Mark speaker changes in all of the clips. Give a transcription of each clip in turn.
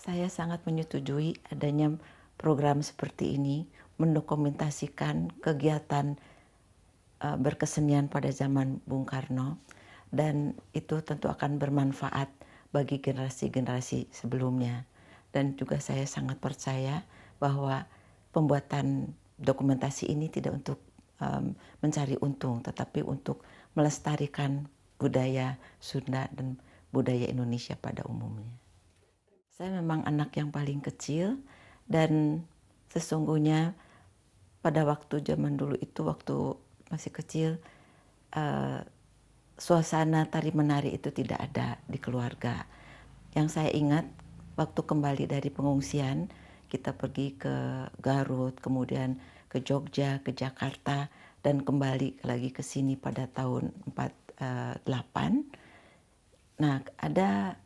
Speaker 1: Saya sangat menyetujui adanya program seperti ini, mendokumentasikan kegiatan berkesenian pada zaman Bung Karno, dan itu tentu akan bermanfaat bagi generasi-generasi sebelumnya. Dan juga saya sangat percaya bahwa pembuatan dokumentasi ini tidak untuk mencari untung, tetapi untuk melestarikan budaya Sunda dan budaya Indonesia pada umumnya. Saya memang anak yang paling kecil, dan sesungguhnya pada waktu zaman dulu itu, waktu masih kecil, suasana tari menari itu tidak ada di keluarga. Yang saya ingat waktu kembali dari pengungsian, kita pergi ke Garut, kemudian ke Jogja, ke Jakarta, dan kembali lagi ke sini pada tahun 48. Nah, ada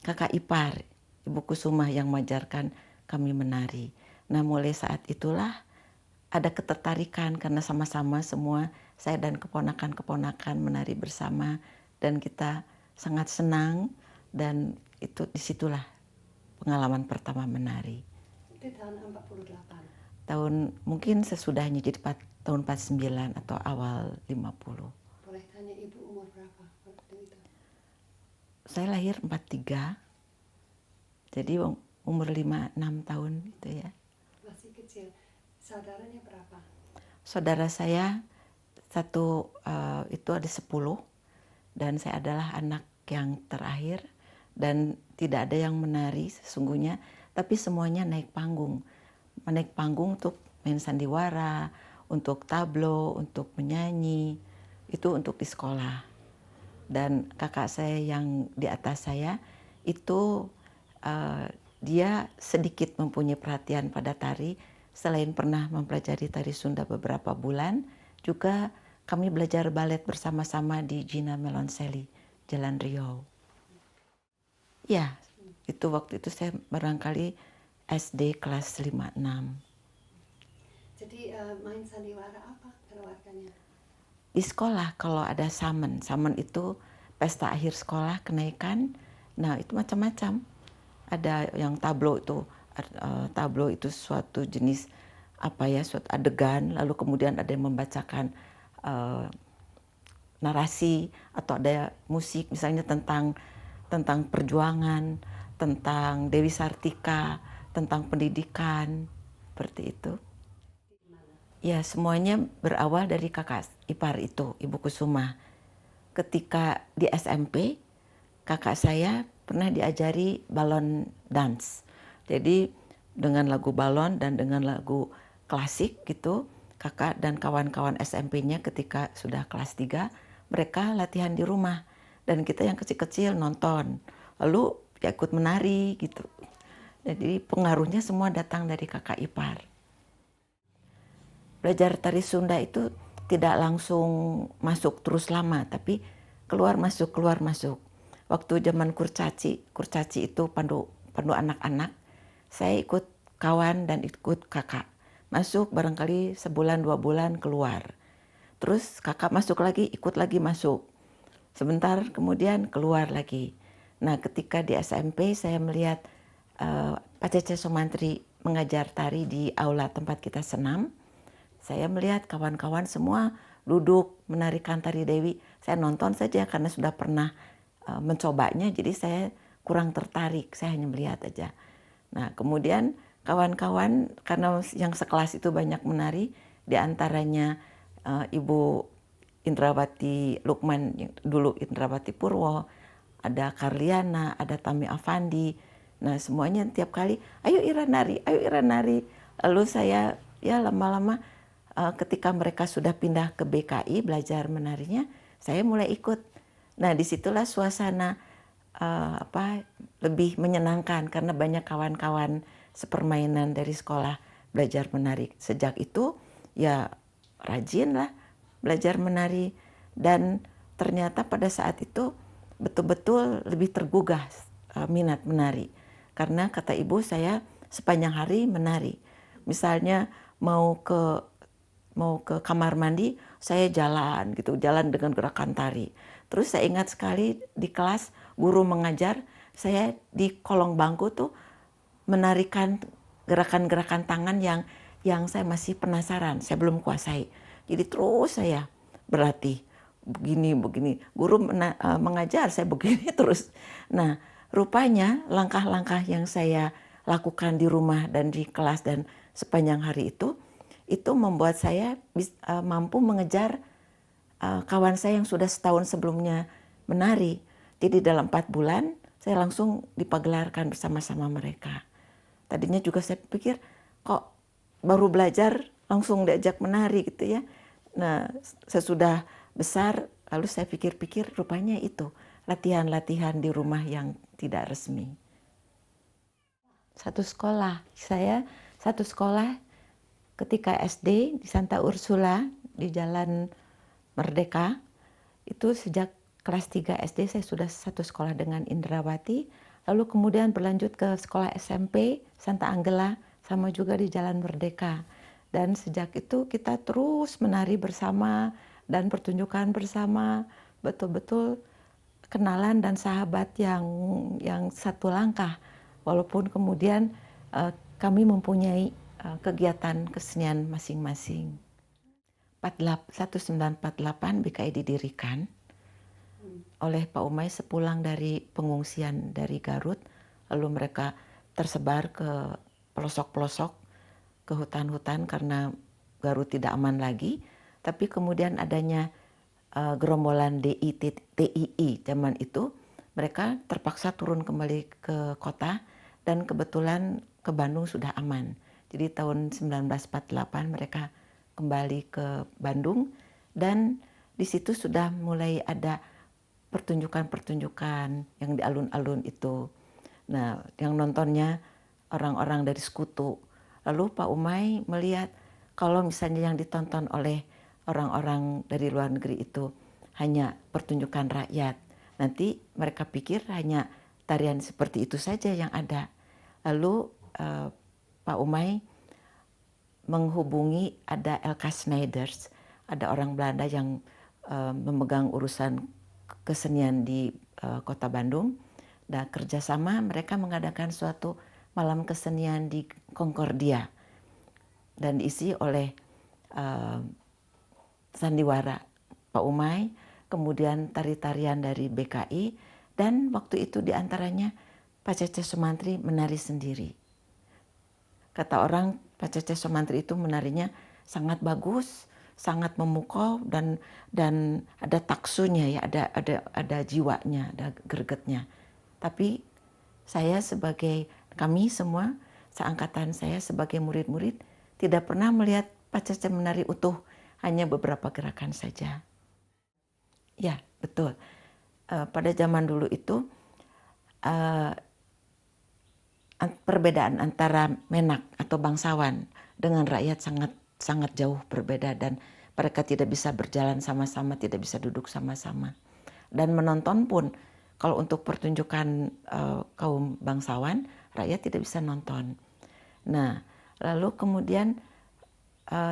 Speaker 1: kakak ipar, Ibu Kusumah, yang mengajarkan kami menari. Nah, mulai saat itulah ada ketertarikan karena sama-sama semua, saya dan keponakan-keponakan menari bersama, dan kita sangat senang, dan itu disitulah pengalaman pertama menari.
Speaker 2: Itu tahun 48.
Speaker 1: Tahun mungkin sesudahnya, jadi tahun 49 atau awal 50.
Speaker 2: Boleh tanya ibu umur berapa waktu itu?
Speaker 1: Saya lahir 43, jadi umur 5-6 tahun itu ya.
Speaker 2: Masih kecil. Saudaranya berapa?
Speaker 1: Saudara saya satu itu ada 10, dan saya adalah anak yang terakhir, dan tidak ada yang menari sesungguhnya, tapi semuanya naik panggung. Naik panggung untuk main sandiwara, untuk tablo, untuk menyanyi, itu untuk di sekolah. Dan kakak saya yang di atas saya itu dia sedikit mempunyai perhatian pada tari. Selain pernah mempelajari tari Sunda beberapa bulan, juga kami belajar balet bersama-sama di Gina Melonseli, Jalan Riau. Ya, itu waktu itu saya barangkali SD kelas 5-6.
Speaker 2: Jadi main sandiwara apa keluarganya?
Speaker 1: Di sekolah kalau ada samen itu pesta akhir sekolah, kenaikan. Nah, itu macam-macam. Ada yang tablo itu suatu jenis suatu adegan, lalu kemudian ada yang membacakan narasi, atau ada musik misalnya tentang perjuangan, tentang Dewi Sartika, tentang pendidikan, seperti itu. Ya, semuanya berawal dari kakak ipar itu, Ibu Kusuma. Ketika di SMP, kakak saya pernah diajari balon dance. Jadi dengan lagu balon dan dengan lagu klasik gitu, kakak dan kawan-kawan SMP-nya ketika sudah kelas 3, mereka latihan di rumah. Dan kita yang kecil-kecil nonton, lalu ya ikut menari gitu. Jadi pengaruhnya semua datang dari kakak ipar. Belajar tari Sunda itu tidak langsung masuk terus lama, tapi keluar masuk. Waktu zaman kurcaci itu pandu anak-anak, saya ikut kawan dan ikut kakak. Masuk barangkali sebulan 2 bulan, keluar. Terus kakak masuk lagi, ikut lagi masuk. Sebentar kemudian keluar lagi. Nah, ketika di SMP saya melihat Pak Cece Sumantri mengajar tari di aula tempat kita senam. Saya melihat kawan-kawan semua duduk menarikan tari Dewi. Saya nonton saja karena sudah pernah mencobanya, jadi saya kurang tertarik, saya hanya melihat aja. Nah, kemudian kawan-kawan, karena yang sekelas itu banyak menari, di antaranya Ibu Indrawati Lukman, dulu Indrawati Purwo, ada Karliana, ada Tami Afandi. Nah, semuanya tiap kali, ayo Ira nari, ayo Ira nari. Lalu saya ya lama-lama ketika mereka sudah pindah ke BKI belajar menarinya, saya mulai ikut. Nah, disitulah suasana lebih menyenangkan karena banyak kawan-kawan sepermainan dari sekolah belajar menari. Sejak itu ya rajin lah belajar menari, dan ternyata pada saat itu betul-betul lebih tergugah minat menari. Karena kata ibu, saya sepanjang hari menari. Misalnya mau ke kamar mandi, saya jalan dengan gerakan tari. Terus saya ingat sekali di kelas guru mengajar, saya di kolong bangku tuh menarikan gerakan-gerakan tangan yang saya masih penasaran, saya belum kuasai. Jadi terus saya berlatih begini. Guru mengajar saya begini terus. Nah, rupanya langkah-langkah yang saya lakukan di rumah dan di kelas dan sepanjang hari itu membuat saya mampu mengejar kawan saya yang sudah setahun sebelumnya menari. Jadi dalam 4 bulan saya langsung dipagelarkan bersama-sama mereka. Tadinya juga saya pikir kok baru belajar langsung diajak menari gitu ya. Nah, sesudah besar lalu saya pikir-pikir rupanya itu latihan-latihan di rumah yang tidak resmi. Saya satu sekolah ketika SD di Santa Ursula di Jalan Merdeka. Itu sejak kelas 3 SD saya sudah satu sekolah dengan Indrawati. Lalu kemudian berlanjut ke sekolah SMP Santa Angela sama juga di Jalan Merdeka. Dan sejak itu kita terus menari bersama dan pertunjukan bersama, betul-betul kenalan dan sahabat yang satu langkah. Walaupun kemudian kami mempunyai kegiatan kesenian masing-masing. 1948 BKI didirikan oleh Pak Umay sepulang dari pengungsian dari Garut, lalu mereka tersebar ke pelosok-pelosok, ke hutan-hutan karena Garut tidak aman lagi. Tapi kemudian adanya gerombolan TII zaman itu, mereka terpaksa turun kembali ke kota dan kebetulan ke Bandung sudah aman. Jadi tahun 1948 mereka kembali ke Bandung dan di situ sudah mulai ada pertunjukan-pertunjukan yang di alun-alun itu. Nah, yang nontonnya orang-orang dari sekutu. Lalu Pak Umay melihat kalau misalnya yang ditonton oleh orang-orang dari luar negeri itu hanya pertunjukan rakyat, nanti mereka pikir hanya tarian seperti itu saja yang ada. Lalu Pak Umay menghubungi ada Elka Snijders, ada orang Belanda yang memegang urusan kesenian di kota Bandung. Dan kerjasama mereka mengadakan suatu malam kesenian di Concordia dan diisi oleh sandiwara Pak Umay, kemudian tari-tarian dari BKI, dan waktu itu diantaranya Pak Cece Sumantri menari sendiri. Kata orang Pak Cece Sumantri itu menarinya sangat bagus, sangat memukau dan ada taksunya ya, ada jiwanya, ada gregetnya. Tapi kami semua seangkatan saya sebagai murid-murid tidak pernah melihat Pak Cece menari utuh, hanya beberapa gerakan saja. Ya, betul. Pada zaman dulu itu perbedaan antara menak atau bangsawan dengan rakyat sangat jauh berbeda dan mereka tidak bisa berjalan sama-sama, tidak bisa duduk sama-sama. Dan menonton pun, kalau untuk pertunjukan kaum bangsawan, rakyat tidak bisa nonton. Nah, lalu kemudian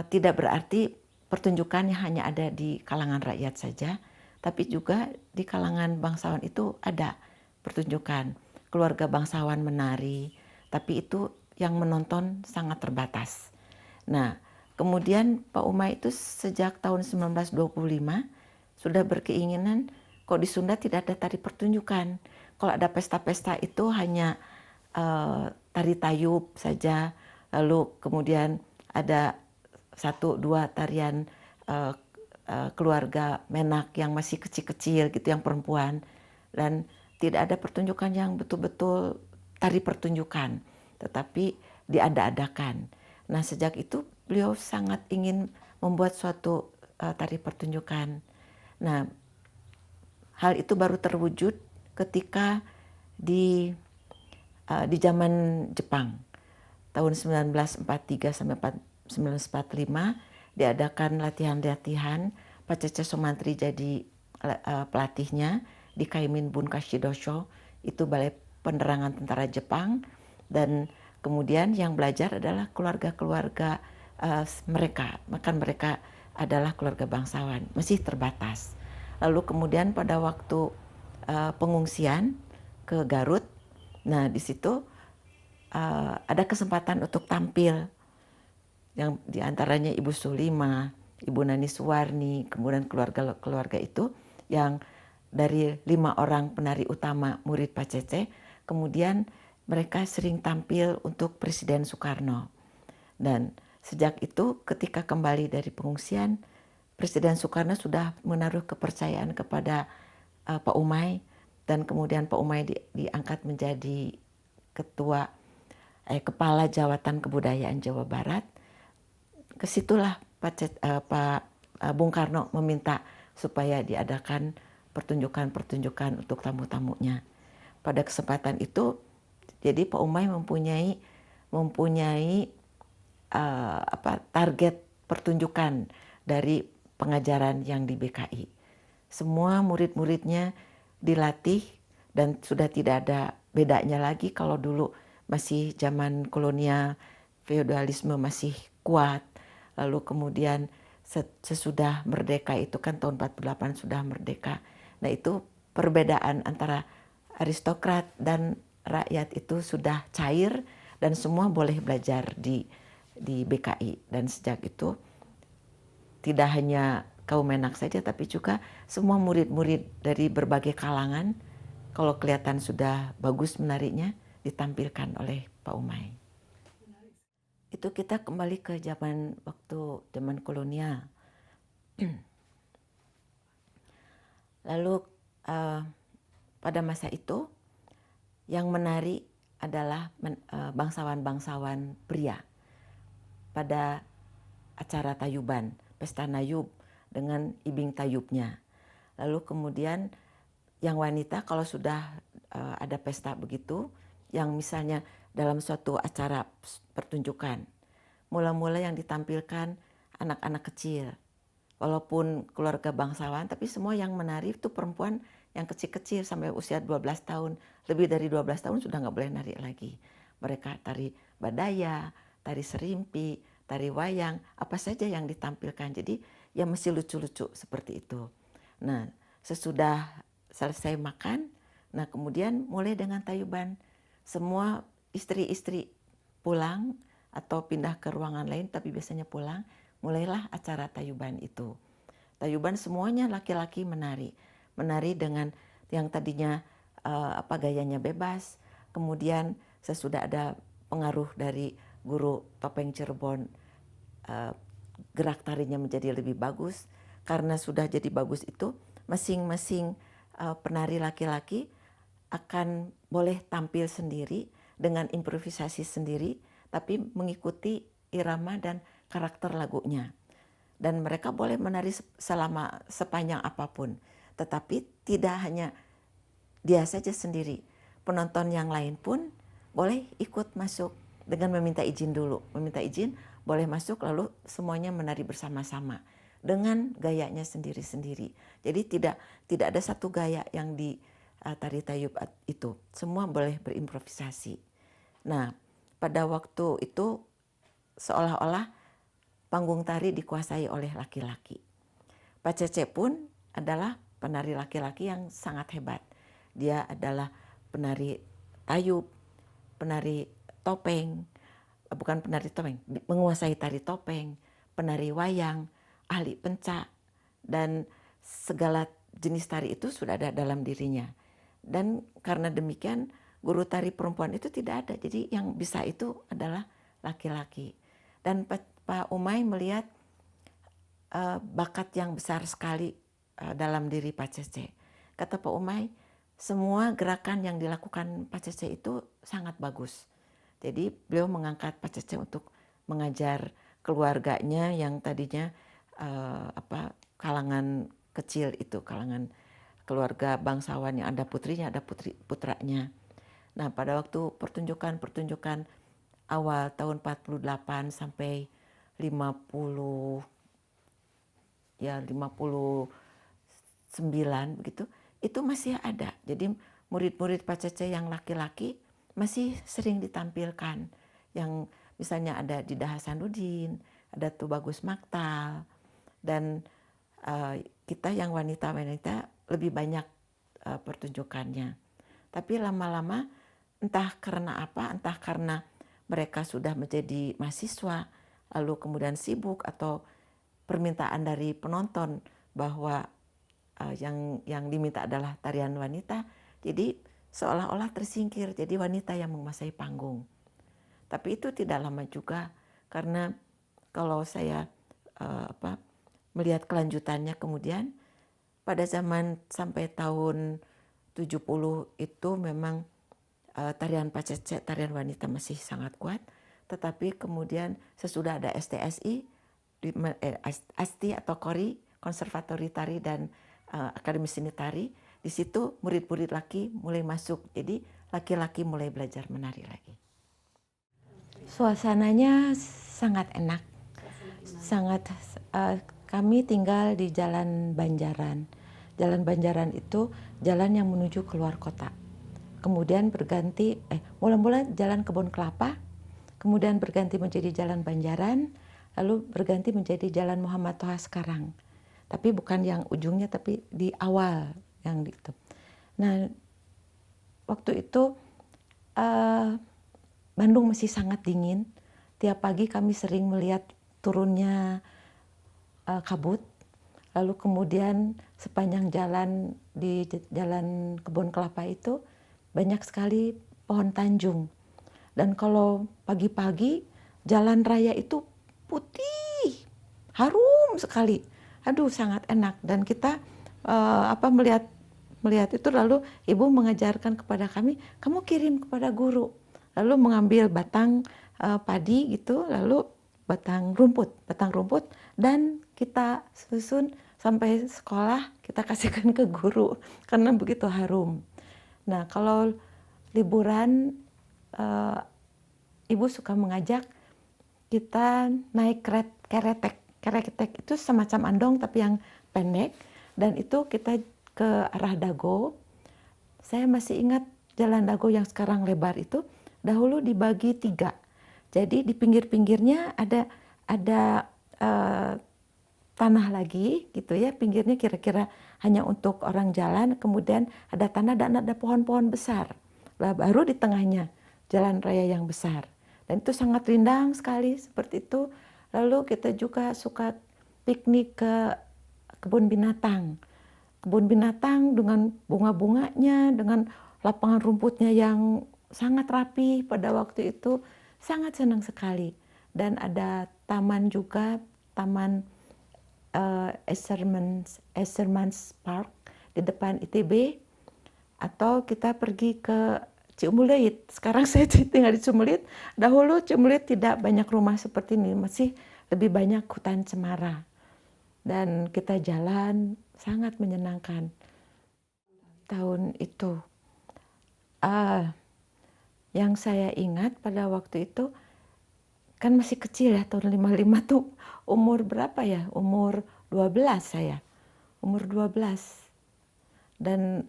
Speaker 1: tidak berarti pertunjukannya hanya ada di kalangan rakyat saja, tapi juga di kalangan bangsawan itu ada pertunjukan. Keluarga bangsawan menari, tapi itu yang menonton sangat terbatas. Nah, kemudian Pak Umay itu sejak tahun 1925 sudah berkeinginan kok di Sunda tidak ada tari pertunjukan. Kalau ada pesta-pesta itu hanya tari tayub saja, lalu kemudian ada 1-2 tarian keluarga menak yang masih kecil-kecil gitu, yang perempuan, dan tidak ada pertunjukan yang betul-betul tari pertunjukan, tetapi diada-adakan. Nah, sejak itu beliau sangat ingin membuat suatu tari pertunjukan. Nah, hal itu baru terwujud ketika di zaman Jepang tahun 1943 sampai 1945 diadakan latihan-latihan. Pak Cece Sumantri jadi pelatihnya di Kaimin Bunkashi Dosho, itu balai penerangan tentara Jepang, dan kemudian yang belajar adalah keluarga-keluarga mereka, maka mereka adalah keluarga bangsawan, masih terbatas. Lalu kemudian pada waktu pengungsian ke Garut, Nah, di situ ada kesempatan untuk tampil, yang diantaranya Ibu Sulima, Ibu Nani Suwarni, kemudian keluarga itu yang dari 5 orang penari utama murid Pak Cece, kemudian mereka sering tampil untuk Presiden Soekarno. Dan sejak itu ketika kembali dari pengungsian, Presiden Soekarno sudah menaruh kepercayaan kepada Pak Umay, dan kemudian Pak Umay diangkat menjadi kepala Jawatan Kebudayaan Jawa Barat. Kesitulah Pak Bung Karno meminta supaya diadakan pertunjukan-pertunjukan untuk tamu-tamunya. Pada kesempatan itu, jadi Pak Umay mempunyai target pertunjukan dari pengajaran yang di BKI. Semua murid-muridnya dilatih dan sudah tidak ada bedanya lagi kalau dulu masih zaman kolonial, feodalisme masih kuat. Lalu kemudian sesudah merdeka itu kan tahun 48 sudah merdeka. Nah, itu perbedaan antara aristokrat dan rakyat itu sudah cair dan semua boleh belajar di BKI. Dan sejak itu tidak hanya kaum menak saja, tapi juga semua murid-murid dari berbagai kalangan, kalau kelihatan sudah bagus menariknya, ditampilkan oleh Pak Umay. Itu kita kembali ke zaman kolonial. Lalu pada masa itu yang menari adalah bangsawan-bangsawan pria pada acara tayuban, pesta nayub dengan ibing tayubnya. Lalu kemudian yang wanita kalau sudah ada pesta begitu, yang misalnya dalam suatu acara pertunjukan, mula-mula yang ditampilkan anak-anak kecil. Walaupun keluarga bangsawan, tapi semua yang menari itu perempuan yang kecil-kecil sampai usia 12 tahun. Lebih dari 12 tahun sudah nggak boleh nari lagi. Mereka tari badaya, tari serimpi, tari wayang, apa saja yang ditampilkan. Jadi ya mesti lucu-lucu seperti itu. Nah, sesudah selesai makan, nah kemudian mulai dengan tayuban. Semua istri-istri pulang atau pindah ke ruangan lain, tapi biasanya pulang. Mulailah acara tayuban itu. Tayuban semuanya laki-laki menari dengan yang tadinya gayanya bebas. Kemudian sesudah ada pengaruh dari guru topeng Cirebon, gerak tarinya menjadi lebih bagus. Karena sudah jadi bagus itu, masing-masing penari laki-laki akan boleh tampil sendiri dengan improvisasi sendiri, tapi mengikuti irama dan karakter lagunya. Dan mereka boleh menari sepanjang apapun. Tetapi tidak hanya dia saja sendiri. Penonton yang lain pun boleh ikut masuk dengan meminta izin dulu. Meminta izin, boleh masuk, lalu semuanya menari bersama-sama dengan gayanya sendiri-sendiri. Jadi tidak ada satu gaya yang di tari tayub itu. Semua boleh berimprovisasi. Nah, pada waktu itu seolah-olah panggung tari dikuasai oleh laki-laki. Pak Cece pun adalah penari laki-laki yang sangat hebat. Dia adalah penari tayub, penari topeng, menguasai tari topeng, penari wayang, ahli pencak, dan segala jenis tari itu sudah ada dalam dirinya. Dan karena demikian, guru tari perempuan itu tidak ada. Jadi yang bisa itu adalah laki-laki. Dan Pak Umay melihat bakat yang besar sekali dalam diri Pak Cece. Kata Pak Umay, semua gerakan yang dilakukan Pak Cece itu sangat bagus. Jadi beliau mengangkat Pak Cece untuk mengajar keluarganya yang tadinya kalangan kecil itu, kalangan keluarga bangsawan yang ada putrinya, ada putranya. Nah, pada waktu pertunjukan awal tahun 48 sampai 59 begitu, itu masih ada. Jadi murid-murid Pak Cece yang laki-laki masih sering ditampilkan. Yang misalnya ada Didah Hasanuddin, ada Tubagus Maktal, dan kita yang wanita-wanita lebih banyak pertunjukannya. Tapi lama-lama entah karena apa, entah karena mereka sudah menjadi mahasiswa, lalu kemudian sibuk, atau permintaan dari penonton bahwa yang diminta adalah tarian wanita, jadi seolah-olah tersingkir, jadi wanita yang menguasai panggung. Tapi itu tidak lama juga, karena kalau saya melihat kelanjutannya kemudian, pada zaman sampai tahun 70 itu memang tarian pacece, tarian wanita masih sangat kuat, tetapi kemudian sesudah ada STSI, ASTI atau KORI, Konservatori Tari dan Akademi Seni Tari, di situ murid-murid laki mulai masuk, jadi laki-laki mulai belajar menari lagi. Suasananya sangat enak, sangat. Kami tinggal di Jalan Banjaran. Jalan Banjaran itu jalan yang menuju keluar kota. Kemudian berganti, mula-mula Jalan Kebun Kelapa, kemudian berganti menjadi Jalan Banjaran, lalu berganti menjadi Jalan Muhammad Toha sekarang. Tapi bukan yang ujungnya, tapi di awal yang itu. Nah, waktu itu Bandung masih sangat dingin. Tiap pagi kami sering melihat turunnya kabut. Lalu kemudian sepanjang jalan di Jalan Kebun Kelapa itu banyak sekali pohon tanjung. Dan kalau pagi-pagi jalan raya itu putih, harum sekali. Aduh, sangat enak. Dan kita melihat itu, lalu ibu mengajarkan kepada kami, kamu kirim kepada guru. Lalu mengambil batang padi gitu, lalu batang rumput, dan kita susun sampai sekolah, kita kasihkan ke guru karena begitu harum. Nah, kalau liburan, ibu suka mengajak kita naik keretek. Keretek itu semacam andong tapi yang pendek, dan itu kita ke arah Dago. Saya masih ingat Jalan Dago yang sekarang lebar itu dahulu dibagi 3. Jadi di pinggir-pinggirnya ada tanah lagi gitu ya, pinggirnya kira-kira hanya untuk orang jalan, kemudian ada tanah dan ada pohon-pohon besar. Baru di tengahnya jalan raya yang besar. Dan itu sangat rindang sekali seperti itu. Lalu kita juga suka piknik ke kebun binatang. Kebun binatang dengan bunga-bunganya, dengan lapangan rumputnya yang sangat rapi pada waktu itu, sangat senang sekali. Dan ada taman juga, Taman Essermans Park di depan ITB, atau kita pergi ke Ciumuleit. Sekarang saya tinggal di Ciumuleit. Dahulu Ciumuleit tidak banyak rumah seperti ini, masih lebih banyak hutan cemara. Dan kita jalan sangat menyenangkan tahun itu. Yang saya ingat pada waktu itu, kan masih kecil ya, tahun 55 tuh umur berapa ya? Umur 12 saya. Umur 12. Dan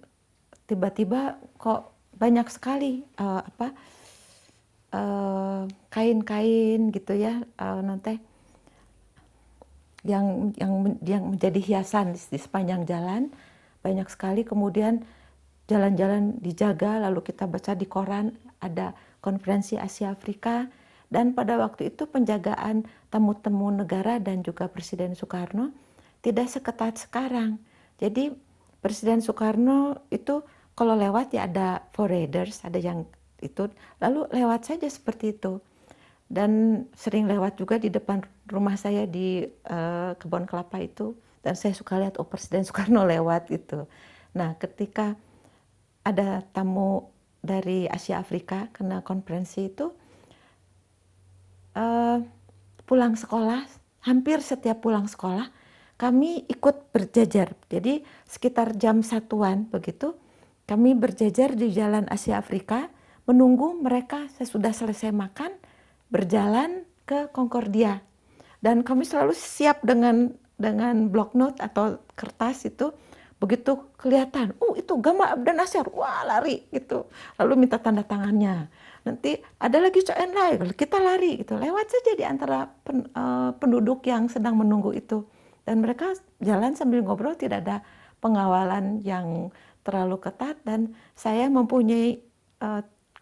Speaker 1: tiba-tiba kok banyak sekali kain-kain gitu ya, nanti yang menjadi hiasan di sepanjang jalan, banyak sekali. Kemudian jalan-jalan dijaga, lalu kita baca di koran ada konferensi Asia Afrika. Dan pada waktu itu penjagaan tamu-tamu negara dan juga Presiden Soekarno tidak seketat sekarang. Jadi Presiden Soekarno itu kalau lewat ya ada foreigners, ada yang itu, lalu lewat saja seperti itu. Dan sering lewat juga di depan rumah saya di Kebun Kelapa itu, dan saya suka lihat Presiden Soekarno lewat gitu. Nah, ketika ada tamu dari Asia Afrika kena konferensi itu, pulang sekolah, hampir setiap pulang sekolah kami ikut berjajar. Jadi sekitar jam 1-an begitu, kami berjajar di Jalan Asia Afrika menunggu mereka sesudah selesai makan berjalan ke Concordia. Dan kami selalu siap dengan block note atau kertas itu. Begitu kelihatan, itu Gamal Abdel Nasser, wah lari gitu. Lalu minta tanda tangannya. Nanti ada lagi Coen lain, kita lari gitu. Lewat saja di antara penduduk yang sedang menunggu itu. Dan mereka jalan sambil ngobrol, tidak ada pengawalan yang terlalu ketat. Dan saya mempunyai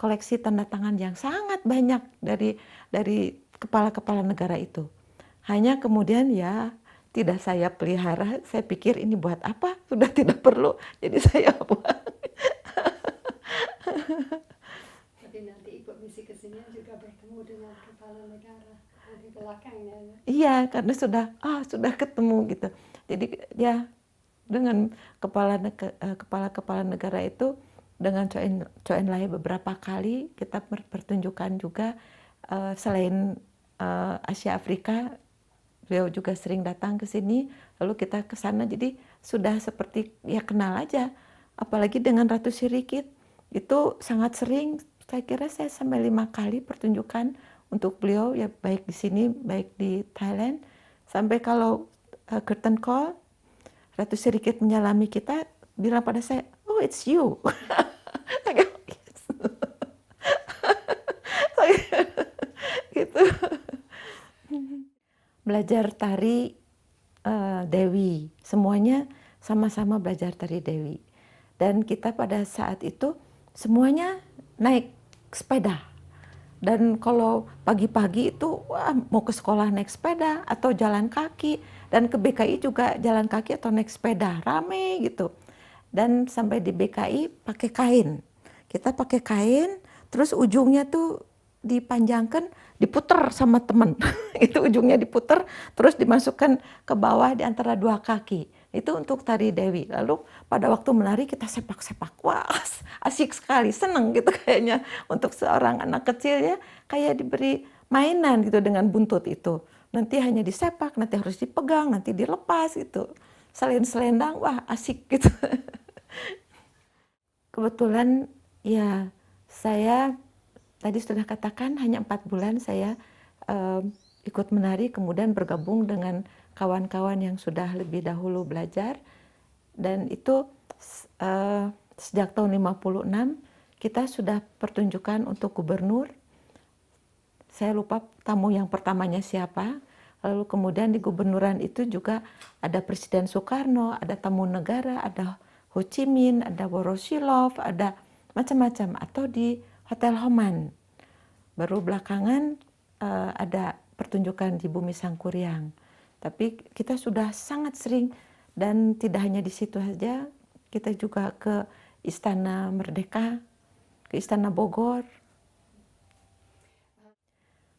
Speaker 1: koleksi tanda tangan yang sangat banyak dari kepala-kepala negara itu. Hanya kemudian ya tidak saya pelihara, saya pikir ini buat apa? Sudah tidak perlu, jadi saya buang.
Speaker 2: Tapi nanti Ibu misi ke sini juga bertemu dengan kepala negara di belakangnya. Ya.
Speaker 1: Iya, karena sudah ketemu gitu. Jadi ya dengan kepala-kepala negara itu dengan Choe Enlai beberapa kali kita pertunjukan juga selain Asia Afrika, beliau juga sering datang ke sini, lalu kita ke sana, jadi sudah seperti ya kenal aja. Apalagi dengan Ratu Sirikit itu sangat sering, saya kira saya sampai 5 kali pertunjukan untuk beliau ya, baik di sini baik di Thailand. Sampai kalau curtain call Ratu Sirikit menyalami kita, bilang pada saya, oh it's you. Gitu. Belajar tari Dewi, semuanya sama-sama belajar tari Dewi. Dan kita pada saat itu semuanya naik sepeda. Dan kalau pagi-pagi itu wah, mau ke sekolah naik sepeda atau jalan kaki, dan ke BKI juga jalan kaki atau naik sepeda, rame gitu. Dan sampai di BKI pakai kain. Kita pakai kain, terus ujungnya tuh dipanjangkan, diputer sama teman. Itu ujungnya diputer, terus dimasukkan ke bawah di antara 2 kaki. Itu untuk tari Dewi. Lalu pada waktu menari kita sepak-sepak. Wah, asik sekali, seneng gitu kayaknya. Untuk seorang anak kecil ya, kayak diberi mainan gitu dengan buntut itu. Nanti hanya disepak, nanti harus dipegang, nanti dilepas gitu. Selendang, wah asik gitu. Kebetulan ya saya tadi sudah katakan hanya 4 bulan saya ikut menari, kemudian bergabung dengan kawan-kawan yang sudah lebih dahulu belajar. Dan itu sejak tahun 56 kita sudah pertunjukan untuk gubernur. Saya lupa tamu yang pertamanya siapa. Lalu kemudian di gubernuran itu juga ada Presiden Soekarno, ada tamu negara, ada Ho Chi Minh, ada Voroshilov, ada macam-macam. Atau di Hotel Homan. Baru belakangan ada pertunjukan di Bumi Sangkuriang. Tapi kita sudah sangat sering, dan tidak hanya di situ saja, kita juga ke Istana Merdeka, ke Istana Bogor.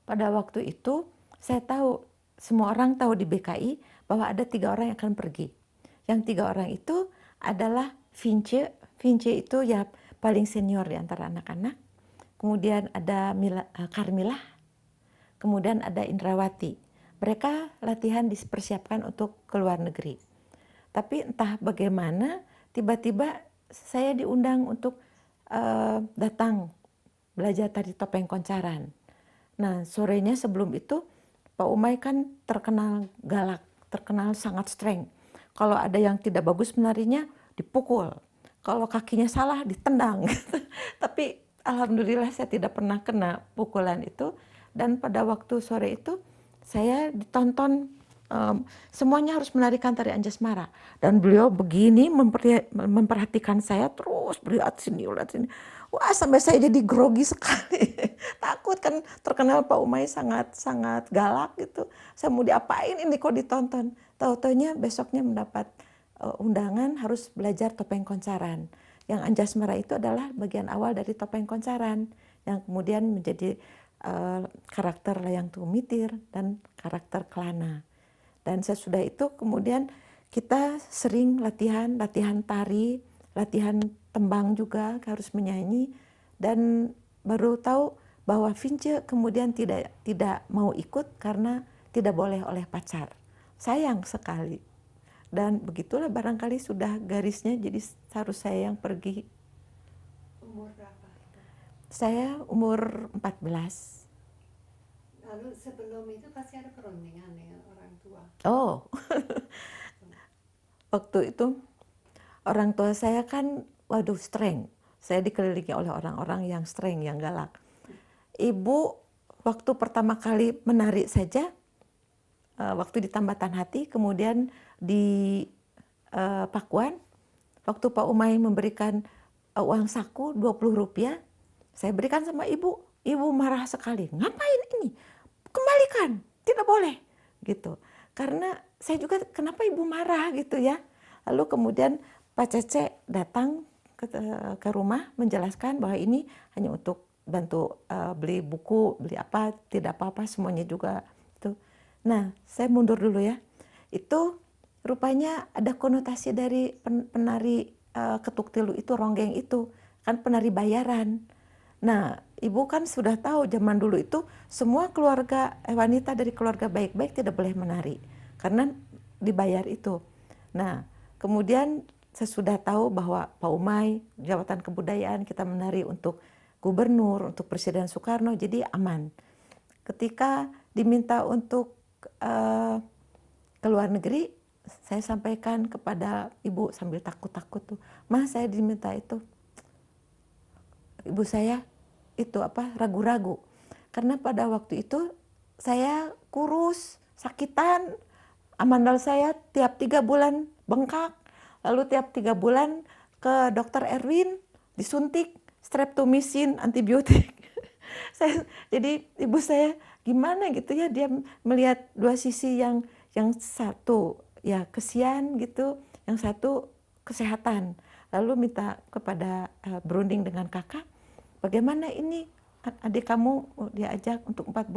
Speaker 1: Pada waktu itu saya tahu, semua orang tahu di BKI bahwa ada 3 orang yang akan pergi. Yang 3 orang itu adalah Vince. Vince itu ya paling senior di antara anak-anak. Kemudian ada Carmilla, kemudian ada Indrawati. Mereka latihan dipersiapkan untuk ke luar negeri. Tapi entah bagaimana tiba-tiba saya diundang untuk datang belajar tari topeng koncaran. Nah, sorenya sebelum itu Pak Umay kan terkenal galak, terkenal sangat strength. Kalau ada yang tidak bagus menarinya dipukul, kalau kakinya salah ditendang. Tapi alhamdulillah saya tidak pernah kena pukulan itu. Dan pada waktu sore itu saya ditonton semuanya harus menarikan tari Anjasmara. Dan beliau begini memperhatikan saya terus, lihat sini, lihat sini. Wah, sampai saya jadi grogi sekali. Takut kan, terkenal Pak Umay sangat galak gitu. Saya mau diapain ini kok ditonton. Tahu-taunya besoknya mendapat undangan harus belajar topeng koncaran. Yang Anjasmara itu adalah bagian awal dari topeng koncaran, yang kemudian menjadi karakter Layang Tumitir dan karakter Kelana. Dan sesudah itu kemudian kita sering latihan tari, latihan tembang juga, harus menyanyi. Dan baru tahu bahwa Vince kemudian tidak mau ikut karena tidak boleh oleh pacar. Sayang sekali. Dan begitulah barangkali sudah garisnya, jadi harus saya yang pergi.
Speaker 2: Umur berapa?
Speaker 1: Saya umur 14.
Speaker 2: Lalu sebelum itu pasti ada perundingan dengan orang tua.
Speaker 1: Oh, waktu itu orang tua saya kan, waduh, strength. Saya dikelilingi oleh orang-orang yang strength, yang galak. Ibu waktu pertama kali menari saja, waktu di Tambatan Hati, kemudian di Pakuan, waktu Pak Umay memberikan uang saku 20 rupiah, Saya berikan sama ibu. Ibu marah sekali. Ngapain ini? Kembalikan, tidak boleh. Gitu. Karena saya juga kenapa ibu marah gitu ya. Lalu kemudian Pak Cece datang ke rumah menjelaskan bahwa ini hanya untuk bantu beli buku, beli apa, tidak apa-apa semuanya juga. Itu. Nah, saya mundur dulu ya. Itu rupanya ada konotasi dari penari ketuk tilu itu, ronggeng itu. Kan penari bayaran. Nah, ibu kan sudah tahu zaman dulu itu semua keluarga wanita dari keluarga baik-baik tidak boleh menari. Karena dibayar itu. Nah, kemudian sesudah tahu bahwa Pak Umay, Jabatan Kebudayaan kita menari untuk gubernur, untuk Presiden Soekarno, jadi aman. Ketika diminta untuk ke luar negeri, saya sampaikan kepada ibu sambil takut-takut tuh, "Mas, saya diminta itu." Ibu saya itu ragu-ragu. Karena pada waktu itu saya kurus, sakitan, amandel saya tiap 3 bulan bengkak. Lalu tiap 3 bulan ke dokter Erwin disuntik streptomycin antibiotik. Jadi ibu saya gimana gitu ya, dia melihat dua sisi, yang satu ya kesian gitu, yang satu kesehatan. Lalu minta kepada berunding dengan kakak, bagaimana ini adik kamu diajak untuk 3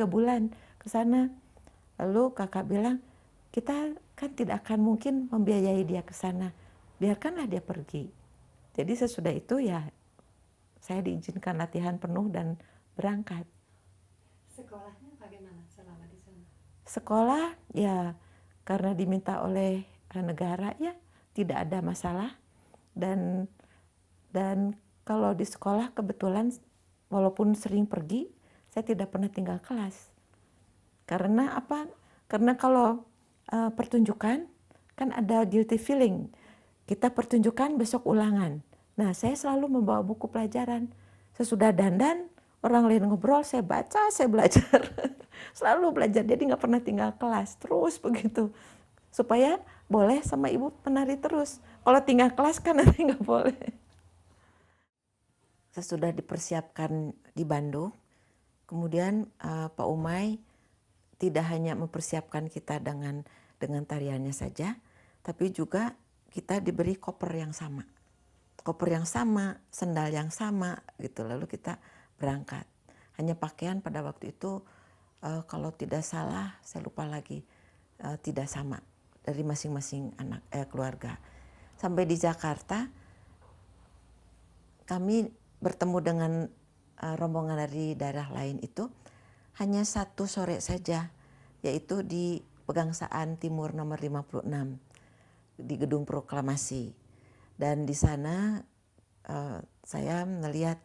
Speaker 1: bulan ke sana. Lalu kakak bilang, kita kan tidak akan mungkin membiayai dia ke sana, biarkanlah dia pergi. Jadi sesudah itu ya saya diizinkan latihan penuh dan berangkat.
Speaker 2: Sekolahnya bagaimana selama di sana?
Speaker 1: Sekolah ya karena diminta oleh negara ya tidak ada masalah. Dan kalau di sekolah kebetulan walaupun sering pergi, saya tidak pernah tinggal kelas. Karena apa? Karena kalau pertunjukan kan ada guilty feeling. Kita pertunjukan besok ulangan. Nah, saya selalu membawa buku pelajaran. Sesudah dandan, orang lain ngobrol, saya baca, saya belajar. Selalu belajar, jadi nggak pernah tinggal kelas. Terus begitu. Supaya boleh sama ibu penari terus. Kalau tinggal kelas kan nanti nggak boleh. Sesudah dipersiapkan di Bandung, kemudian Pak Umay tidak hanya mempersiapkan kita dengan tariannya saja, tapi juga kita diberi koper yang sama. Koper yang sama, sendal yang sama gitu. Lalu kita berangkat. Hanya pakaian pada waktu itu kalau tidak salah, saya lupa lagi, tidak sama dari masing-masing keluarga. Sampai di Jakarta, kami bertemu dengan rombongan dari daerah lain itu hanya 1 sore saja, yaitu di Pegangsaan Timur nomor 56 di Gedung Proklamasi. Dan di sana saya melihat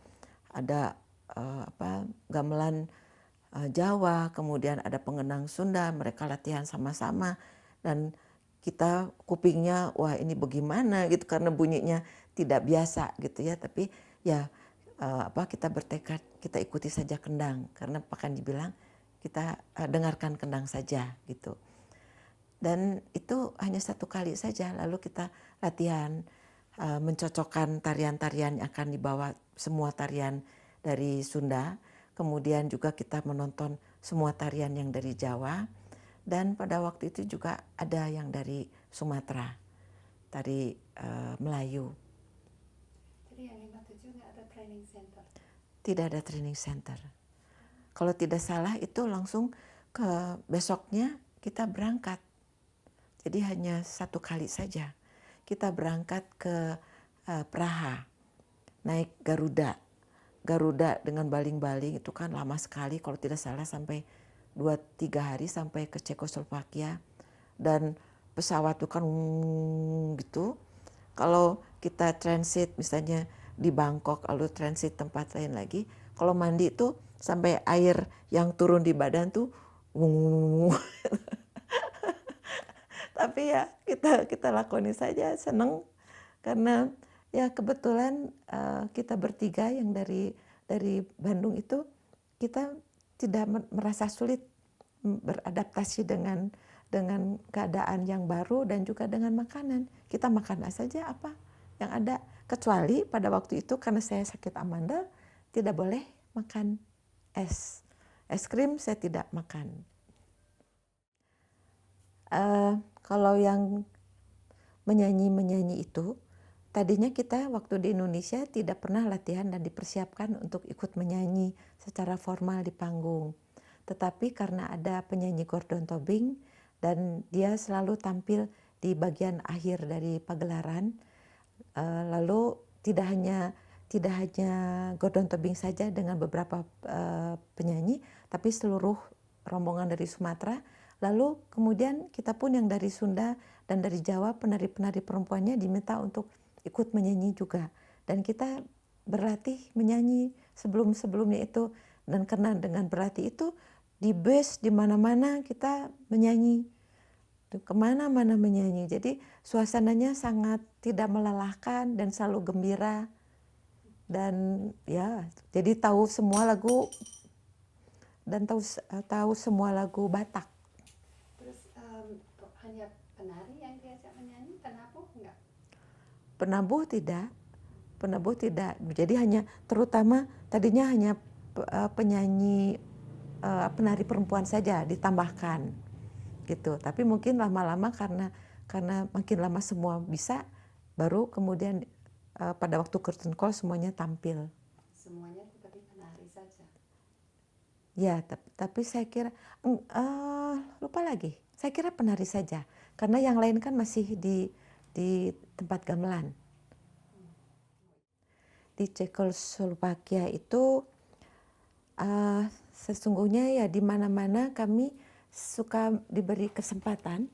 Speaker 1: ada gamelan Jawa, kemudian ada pengenang Sunda, mereka latihan sama-sama dan kita kupingnya wah ini bagaimana gitu karena bunyinya tidak biasa gitu ya, tapi ya kita bertekad kita ikuti saja kendang karena akan dibilang kita dengarkan kendang saja gitu. Dan itu hanya 1 kali saja, lalu kita latihan mencocokkan tarian-tarian yang akan dibawa, semua tarian dari Sunda, kemudian juga kita menonton semua tarian yang dari Jawa, dan pada waktu itu juga ada yang dari Sumatera, tari Melayu.
Speaker 2: Jadi yang 57 nggak ada training center?
Speaker 1: Tidak ada training center. Kalau tidak salah itu langsung ke besoknya kita berangkat. Jadi hanya 1 kali saja. Kita berangkat ke Praha, naik Garuda. Garuda dengan baling-baling itu kan lama sekali, kalau tidak salah sampai 2-3 hari sampai ke Cekoslovakia. Dan pesawat itu kan gitu. Kalau kita transit misalnya di Bangkok lalu transit tempat lain lagi, kalau mandi itu sampai air yang turun di badan tuh tapi ya kita lakoni saja, senang karena ya kebetulan kita bertiga yang dari Bandung itu kita tidak merasa sulit beradaptasi dengan keadaan yang baru dan juga dengan makanan. Kita makan saja apa yang ada, Kecuali pada waktu itu karena saya sakit amandel, tidak boleh makan es. Es krim saya tidak makan. Kalau yang menyanyi itu, tadinya kita waktu di Indonesia tidak pernah latihan dan dipersiapkan untuk ikut menyanyi secara formal di panggung. Tetapi karena ada penyanyi Gordon Tobing dan dia selalu tampil di bagian akhir dari pagelaran, lalu tidak hanya Gordon Tobing saja dengan beberapa penyanyi, tapi seluruh rombongan dari Sumatera. Lalu kemudian kita pun yang dari Sunda dan dari Jawa, penari-penari perempuannya diminta untuk ikut menyanyi juga. Dan kita berlatih menyanyi sebelum-sebelumnya itu. Dan karena dengan berlatih itu, di bus, di mana-mana kita menyanyi. Kemana-mana menyanyi. Jadi suasananya sangat tidak melelahkan dan selalu gembira. Dan ya, jadi tahu semua lagu dan tahu semua lagu Batak.
Speaker 2: Terus hanya penari yang diajak menyanyi, penabuh enggak?
Speaker 1: Penabuh tidak. Jadi hanya terutama tadinya hanya penyanyi penari perempuan saja ditambahkan gitu. Tapi mungkin lama-lama karena makin lama semua bisa, baru kemudian pada waktu curtain call semuanya tampil.
Speaker 2: Semuanya tetapi penari saja.
Speaker 1: Ya, tapi saya kira lupa lagi. Saya kira penari saja, karena yang lain kan masih di tempat gamelan. Di Cekoslovakia itu sesungguhnya ya di mana-mana kami suka diberi kesempatan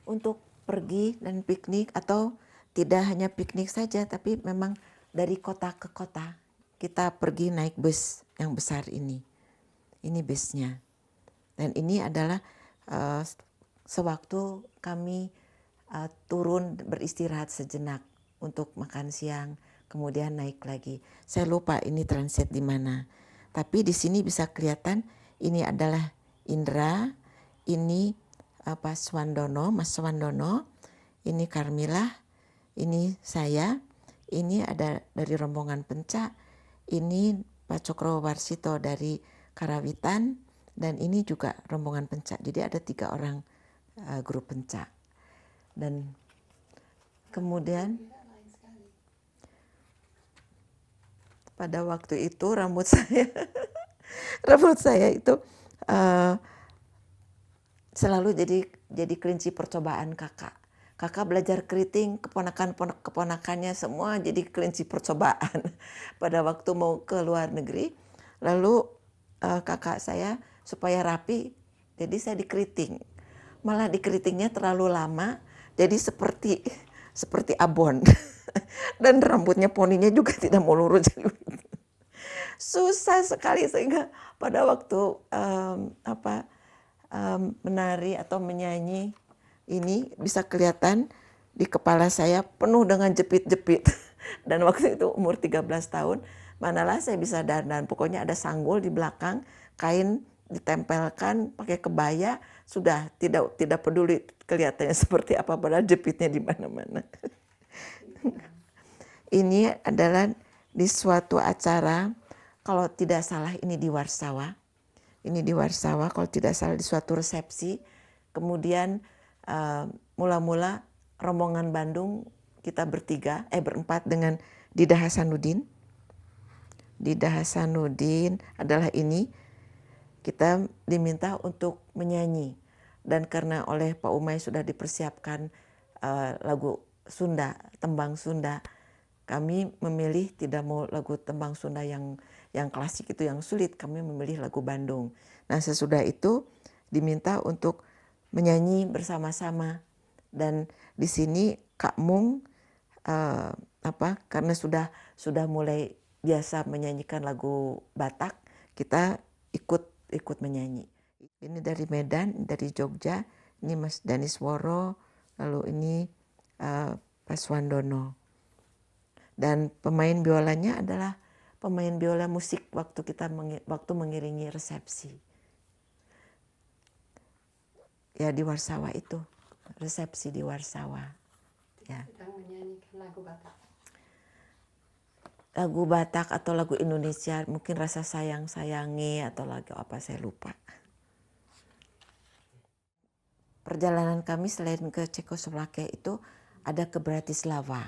Speaker 1: untuk pergi dan piknik, atau tidak hanya piknik saja, tapi memang dari kota ke kota kita pergi naik bus yang besar ini. Ini busnya. Dan ini adalah sewaktu kami turun beristirahat sejenak untuk makan siang, kemudian naik lagi. Saya lupa ini transit di mana. Tapi di sini bisa kelihatan ini adalah Indra, ini Pak Swandono, Mas Swandono, ini Carmila, ini saya, ini ada dari rombongan Pencak, ini Pak Cokrowarsito dari Karawitan, dan ini juga rombongan Pencak. Jadi ada 3 orang grup Pencak. Dan kemudian pada waktu itu rambut saya itu selalu jadi kelinci percobaan kakak. Kakak belajar keriting, keponakannya semua jadi kelinci percobaan pada waktu mau ke luar negeri. Lalu kakak saya supaya rapi, jadi saya dikeriting. Malah dikeritingnya terlalu lama, jadi seperti abon. Dan rambutnya poninya juga tidak mau lurus. Susah sekali, sehingga pada waktu menari atau menyanyi ini bisa kelihatan di kepala saya penuh dengan jepit-jepit. Dan waktu itu umur 13 tahun, manalah saya bisa dandan. Pokoknya ada sanggul di belakang, kain ditempelkan pakai kebaya, sudah tidak peduli kelihatannya seperti apa, padahal jepitnya di mana-mana. Ini adalah di suatu acara, kalau tidak salah ini di Warsawa. Ini di Warsawa, kalau tidak salah di suatu resepsi. Kemudian mula-mula rombongan Bandung kita berempat dengan Dida Hasanuddin. Dida Hasanuddin adalah ini, kita diminta untuk menyanyi. Dan karena oleh Pak Umay sudah dipersiapkan lagu Sunda, tembang Sunda, kami memilih tidak mau lagu tembang Sunda yang klasik itu yang sulit, kami memilih lagu Bandung. Nah sesudah itu diminta untuk menyanyi bersama-sama, dan di sini Kak Mung karena sudah mulai biasa menyanyikan lagu Batak, kita ikut menyanyi. Ini dari Medan, dari Jogja, ini Mas Danis Woro, lalu ini Pak Swandono. Dan pemain biolanya adalah pemain biola musik waktu mengiringi resepsi. Ya di Warsawa itu, resepsi di Warsawa. Ya.
Speaker 2: Sedang menyanyikan lagu Batak.
Speaker 1: lagu Batak atau lagu Indonesia, mungkin Rasa Sayang Sayangi atau lagu apa saya lupa. Perjalanan kami selain ke Cekoslovakia itu ada ke Bratislava.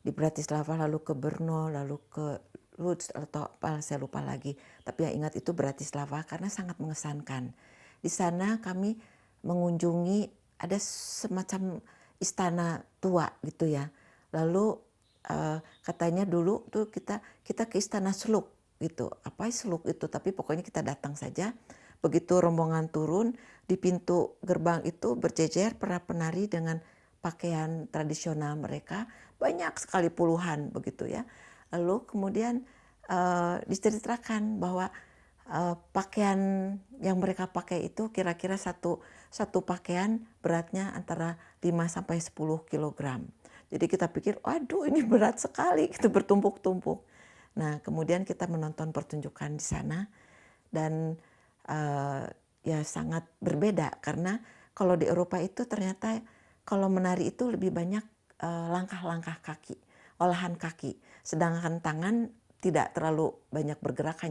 Speaker 1: Di Bratislava lalu ke Brno, lalu ke Lodz atau apa saya lupa lagi. Tapi yang ingat itu Bratislava karena sangat mengesankan. Di sana kami mengunjungi ada semacam istana tua gitu ya. Lalu katanya dulu tuh kita ke istana Sluk gitu. Apa Sluk itu? Tapi pokoknya kita datang saja. Begitu rombongan turun, di pintu gerbang itu berjejer para penari dengan pakaian tradisional mereka, banyak sekali puluhan begitu ya. Lalu kemudian diceritakan bahwa pakaian yang mereka pakai itu kira-kira satu pakaian beratnya antara 5 sampai 10 kilogram. Jadi kita pikir, waduh ini berat sekali, itu bertumpuk-tumpuk. Nah kemudian kita menonton pertunjukan di sana dan ya sangat berbeda karena kalau di Eropa itu ternyata kalau menari itu lebih banyak langkah-langkah kaki, olahan kaki. Sedangkan tangan tidak terlalu banyak bergerak,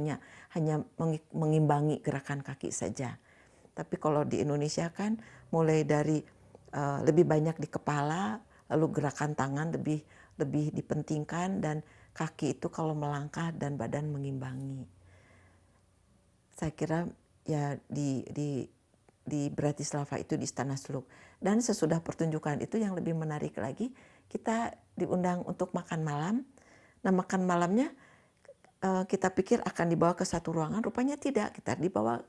Speaker 1: hanya mengimbangi gerakan kaki saja. Tapi kalau di Indonesia kan mulai dari lebih banyak di kepala, lalu gerakan tangan lebih dipentingkan dan kaki itu kalau melangkah dan badan mengimbangi. Saya kira ya di Bratislava itu di Istana Sluk. Dan sesudah pertunjukan itu yang lebih menarik lagi, kita diundang untuk makan malam. Nah makan malamnya kita pikir akan dibawa ke satu ruangan, rupanya tidak. Kita dibawa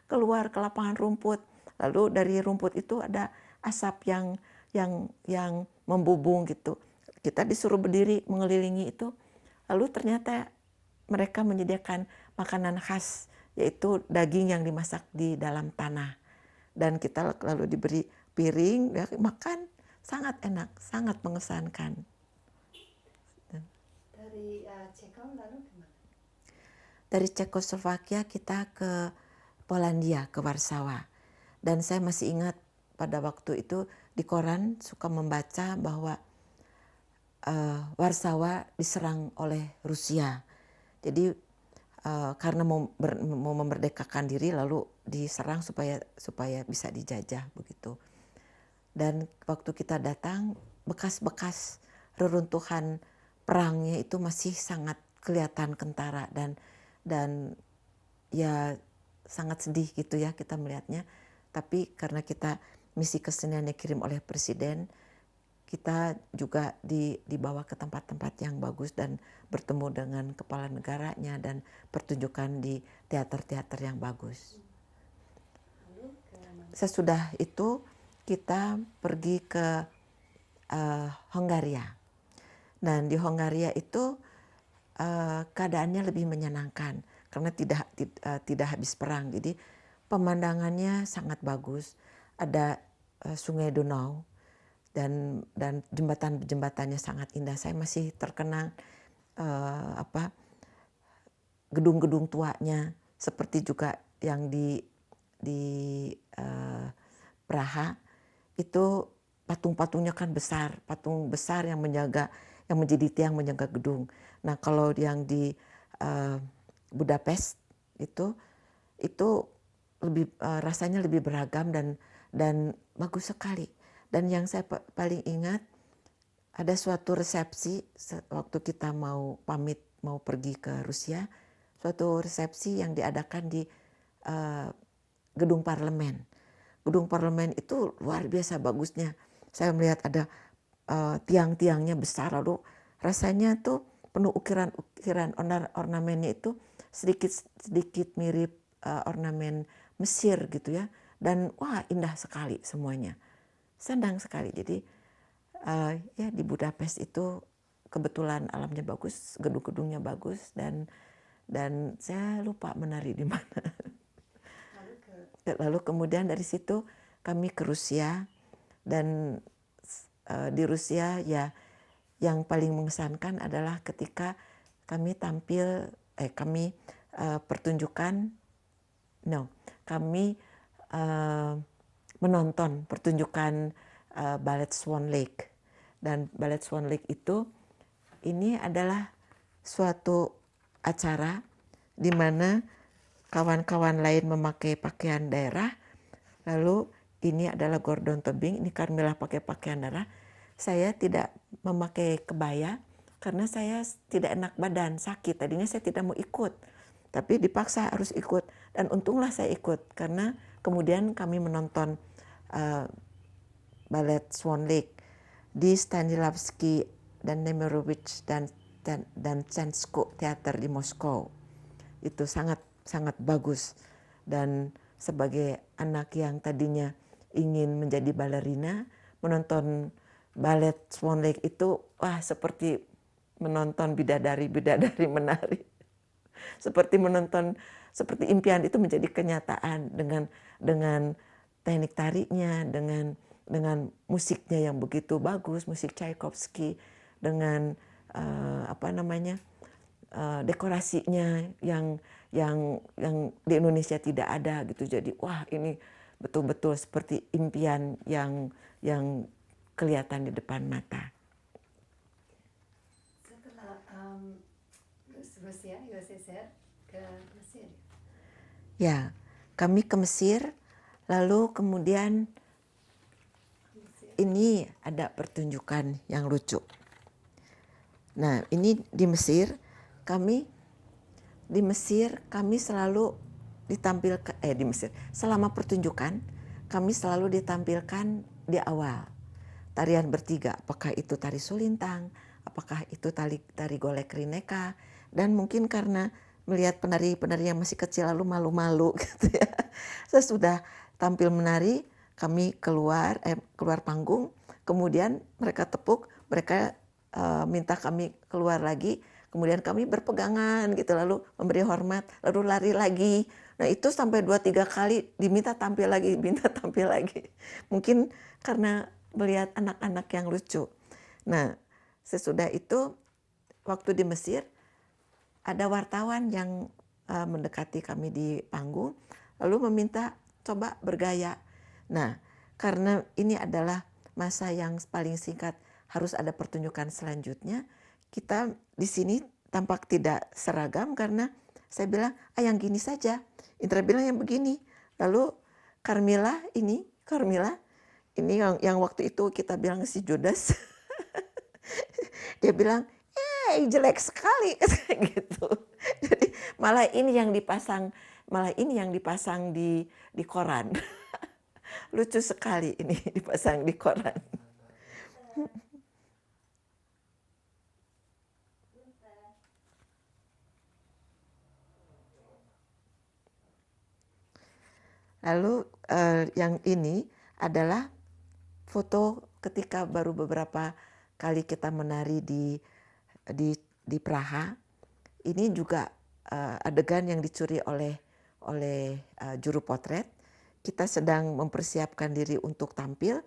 Speaker 1: keluar ke lapangan rumput. Lalu dari rumput itu ada asap yang membubung gitu. Kita disuruh berdiri mengelilingi itu. Lalu ternyata mereka menyediakan makanan khas, yaitu daging yang dimasak di dalam tanah. Dan kita lalu diberi piring, ya, makan sangat enak, sangat mengesankan.
Speaker 2: Dari Ceko lalu kemana?
Speaker 1: Dari Cekoslovakia kita ke Polandia, ke Warsawa. Dan saya masih ingat pada waktu itu di koran suka membaca bahwa Warsawa diserang oleh Rusia. Jadi karena mau memerdekakan diri lalu diserang supaya bisa dijajah begitu. Dan waktu kita datang bekas-bekas reruntuhan perangnya itu masih sangat kelihatan kentara dan ya sangat sedih gitu ya kita melihatnya. Tapi karena kita misi kesenian dikirim oleh presiden, kita juga dibawa ke tempat-tempat yang bagus dan bertemu dengan kepala negaranya dan pertunjukan di teater-teater yang bagus. Sesudah itu kita pergi ke Hongaria. Dan di Hongaria itu keadaannya lebih menyenangkan karena tidak habis perang. Jadi pemandangannya sangat bagus. Ada Sungai Donau. Dan jembatannya sangat indah. Saya masih terkenang gedung-gedung tuanya seperti juga yang di Praha itu patung-patungnya kan besar, patung besar yang menjadi tiang menjaga gedung. Nah kalau yang di Budapest itu lebih rasanya lebih beragam dan bagus sekali. Dan yang saya paling ingat ada suatu resepsi waktu kita mau pamit mau pergi ke Rusia, suatu resepsi yang diadakan di gedung parlemen. Gedung parlemen itu luar biasa bagusnya. Saya melihat ada tiang-tiangnya besar, lalu rasanya tuh penuh ukiran ornamennya itu sedikit mirip ornamen Mesir gitu ya. Dan wah indah sekali semuanya. Senang sekali. Jadi ya di Budapest itu kebetulan alamnya bagus, gedung-gedungnya bagus dan saya lupa menari di mana. Lalu kemudian dari situ kami ke Rusia dan di Rusia ya yang paling mengesankan adalah ketika kami menonton pertunjukan Ballet Swan Lake. Dan Ballet Swan Lake itu ini adalah suatu acara di mana kawan-kawan lain memakai pakaian daerah, lalu ini adalah Gordon Tobing, ini Carmilla pakai pakaian daerah. Saya tidak memakai kebaya karena saya tidak enak badan, sakit. Tadinya saya tidak mau ikut, tapi dipaksa harus ikut. Dan untunglah saya ikut karena kemudian kami menonton balet Swan Lake di Stanislavski dan Nemirovich dan Chensko Theater di Moskow. Itu sangat bagus. Dan sebagai anak yang tadinya ingin menjadi balerina, menonton balet Swan Lake itu seperti menonton bidadari menari. Seperti impian itu menjadi kenyataan dengan teknik tariknya, dengan musiknya yang begitu bagus, musik Tchaikovsky, dengan dekorasinya yang di Indonesia tidak ada gitu. Jadi ini betul-betul seperti impian yang kelihatan di depan mata.
Speaker 2: Setelah Rusia, USSR ke Mesir.
Speaker 1: Ya, kami ke Mesir, lalu kemudian ini ada pertunjukan yang lucu. Nah, ini di Mesir kami selalu ditampilkan di Mesir. Selama pertunjukan kami selalu ditampilkan di awal. Tarian bertiga, apakah itu tari sulintang, apakah itu tari golek rineka, dan mungkin karena melihat penari-penari yang masih kecil lalu malu-malu gitu ya. Sesudah tampil menari, kami keluar panggung, kemudian mereka tepuk, mereka minta kami keluar lagi, kemudian kami berpegangan gitu, lalu memberi hormat, lalu lari lagi. Nah itu sampai 2-3 kali diminta tampil lagi. Mungkin karena melihat anak-anak yang lucu. Nah sesudah itu waktu di Mesir ada wartawan yang mendekati kami di panggung, lalu meminta coba bergaya. Nah karena ini adalah masa yang paling singkat, harus ada pertunjukan selanjutnya, kita di sini tampak tidak seragam karena saya bilang yang gini saja, Indra bilang yang begini, lalu Carmilla ini yang waktu itu kita bilang si Judas dia bilang jelek sekali gitu. Jadi malah ini yang dipasang di koran. Lucu sekali ini dipasang di koran. Lalu yang ini adalah foto ketika baru beberapa kali kita menari di Praha. Ini juga adegan yang dicuri oleh juru potret. Kita sedang mempersiapkan diri untuk tampil.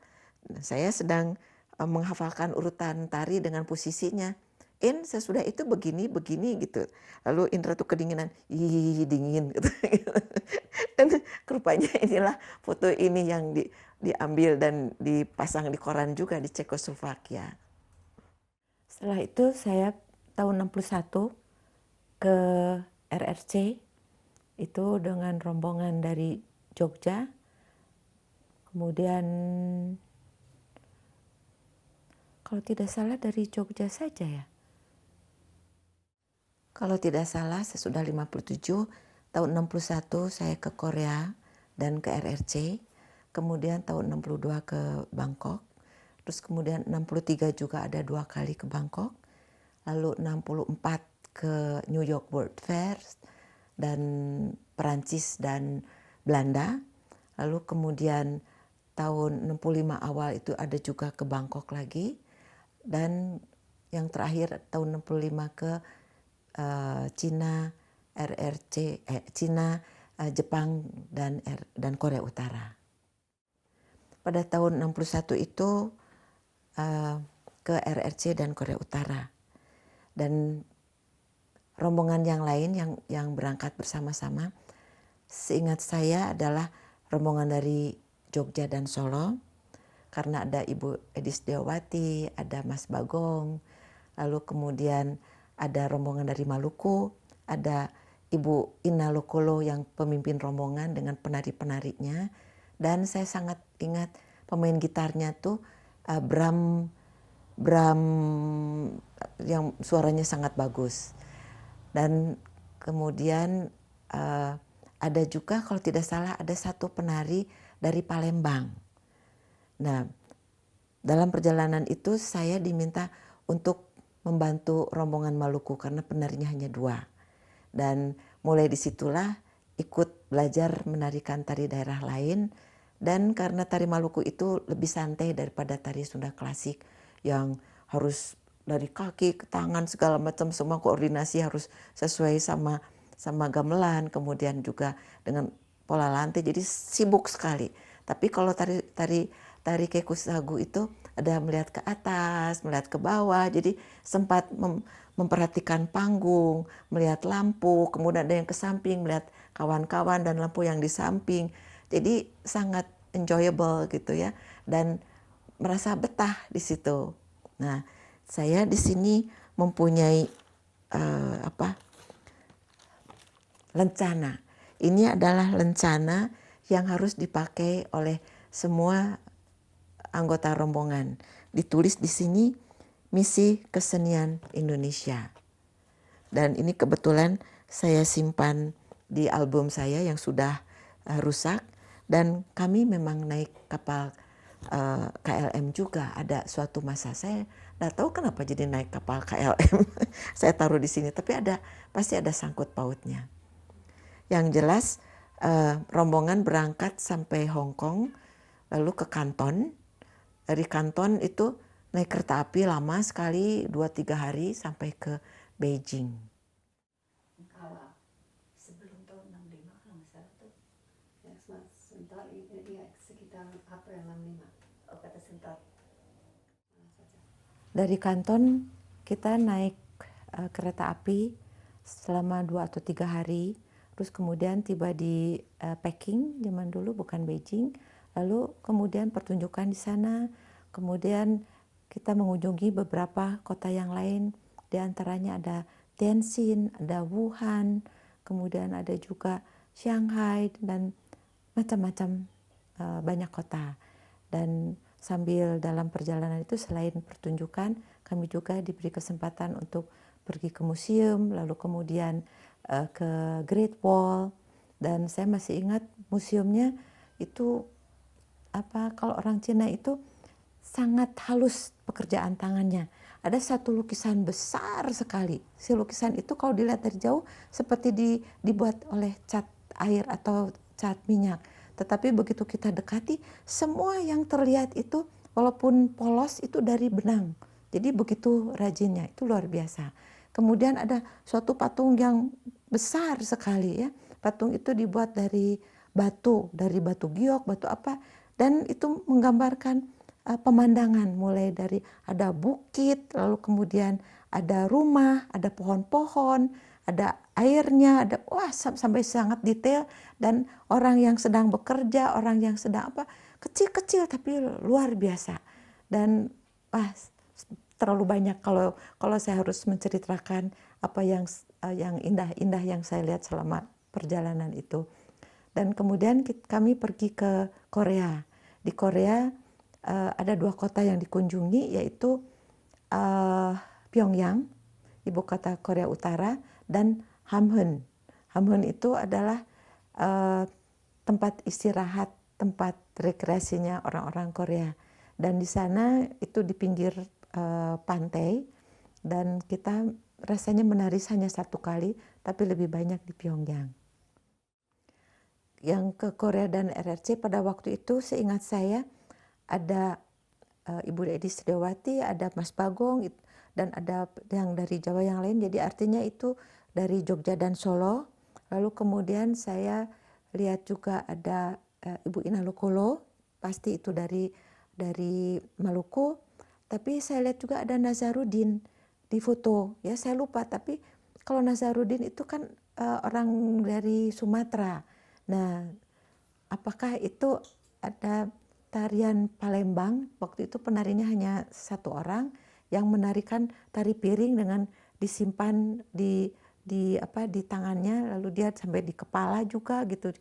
Speaker 1: Saya sedang menghafalkan urutan tari dengan posisinya. Sesudah itu begini gitu. Lalu Indra tuh kedinginan, dingin gitu. Dan rupanya inilah foto ini yang diambil dan dipasang di koran juga di Cekoslovakia. Setelah itu saya tahun 61 ke RRC, itu dengan rombongan dari Jogja. Kemudian kalau tidak salah dari Jogja saja ya. Kalau tidak salah sesudah 57, tahun 61 saya ke Korea dan ke RRC. Kemudian tahun 62 ke Bangkok. Terus kemudian 63 juga ada 2 kali ke Bangkok. Lalu 64 ke New York World Fair dan Perancis dan Belanda. Lalu kemudian tahun 65 awal itu ada juga ke Bangkok lagi. Dan yang terakhir tahun 65 ke Cina, Jepang dan Korea Utara. Pada tahun 61 itu ke RRC dan Korea Utara. Dan rombongan yang lain yang berangkat bersama-sama, seingat saya adalah rombongan dari Jogja dan Solo, karena ada Ibu Edis Deowati, ada Mas Bagong, lalu kemudian ada rombongan dari Maluku, ada Ibu Ina Lokolo yang pemimpin rombongan dengan penari-penarinya, dan saya sangat ingat pemain gitarnya tuh Bram yang suaranya sangat bagus. Dan kemudian ada juga kalau tidak salah ada satu penari dari Palembang. Nah, dalam perjalanan itu saya diminta untuk membantu rombongan Maluku karena penarinya hanya 2. Dan mulai disitulah ikut belajar menarikan tari daerah lain. Dan karena tari Maluku itu lebih santai daripada tari Sunda klasik yang harus dari kaki ke tangan segala macam, semua koordinasi harus sesuai sama gamelan, kemudian juga dengan pola lantai, jadi sibuk sekali. Tapi kalau tari Keku Sagu itu ada melihat ke atas, melihat ke bawah, jadi sempat memperhatikan panggung, melihat lampu, kemudian ada yang ke samping, melihat kawan-kawan dan lampu yang di samping. Jadi sangat enjoyable gitu ya, dan merasa betah di situ. Nah, saya di sini mempunyai lencana. Ini adalah lencana yang harus dipakai oleh semua anggota rombongan. Ditulis di sini Misi Kesenian Indonesia. Dan ini kebetulan saya simpan di album saya yang sudah rusak, dan kami memang naik kapal KLM juga. Ada suatu masa saya nggak tahu kenapa jadi naik kapal KLM. Saya taruh di sini, tapi pasti ada sangkut pautnya. Yang jelas rombongan berangkat sampai Hong Kong, lalu ke Kanton. Dari Kanton itu naik kereta api lama sekali, 2-3 hari sampai ke Beijing.
Speaker 3: Awal sebelum tahun 65 kalau nggak salah tuh.
Speaker 2: Ya, sebentar, ya, sekitar April 65.
Speaker 3: Oh, kata sebentar.
Speaker 1: Dari Kanton kita naik kereta api selama 2 atau 3 hari. Terus kemudian tiba di Peking, zaman dulu bukan Beijing. Lalu kemudian pertunjukan di sana. Kemudian kita mengunjungi beberapa kota yang lain. Di antaranya ada Tianjin, ada Wuhan, kemudian ada juga Shanghai, dan macam-macam banyak kota. Dan sambil dalam perjalanan itu selain pertunjukan, kami juga diberi kesempatan untuk pergi ke museum, lalu kemudian ke Great Wall. Dan saya masih ingat museumnya itu kalau orang Cina itu sangat halus pekerjaan tangannya. Ada satu lukisan besar sekali. Si lukisan itu kalau dilihat dari jauh seperti dibuat oleh cat air atau cat minyak. Tetapi begitu kita dekati, semua yang terlihat itu walaupun polos itu dari benang. Jadi begitu rajinnya, itu luar biasa. Kemudian ada suatu patung yang besar sekali ya. Patung itu dibuat dari batu giok, batu apa. Dan itu menggambarkan pemandangan, mulai dari ada bukit, lalu kemudian ada rumah, ada pohon-pohon, ada airnya, ada sampai sangat detail, dan orang yang sedang bekerja, orang yang sedang kecil-kecil tapi luar biasa. Dan terlalu banyak kalau saya harus menceritakan apa yang indah-indah yang saya lihat selama perjalanan itu. Dan kemudian kami pergi ke Korea. Di Korea ada 2 kota yang dikunjungi, yaitu Pyongyang, ibu kota Korea Utara, dan Hamhŭn. Hamhŭn itu adalah tempat istirahat, tempat rekreasinya orang-orang Korea. Dan di sana itu di pinggir pantai, dan kita rasanya menari hanya 1 kali, tapi lebih banyak di Pyongyang. Yang ke Korea dan RRC pada waktu itu seingat saya ada Ibu Edi Setiawati, ada Mas Bagong, dan ada yang dari Jawa yang lain. Jadi artinya itu dari Jogja dan Solo. Lalu kemudian saya lihat juga ada Ibu Ina Lokolo, pasti itu dari Maluku. Tapi saya lihat juga ada Nazarudin di foto. Ya saya lupa, tapi kalau Nazarudin itu kan orang dari Sumatera. Nah, apakah itu ada tarian Palembang? Waktu itu penarinya hanya 1 orang yang menarikan tari piring disimpan di tangannya, lalu dia sampai di kepala juga gitu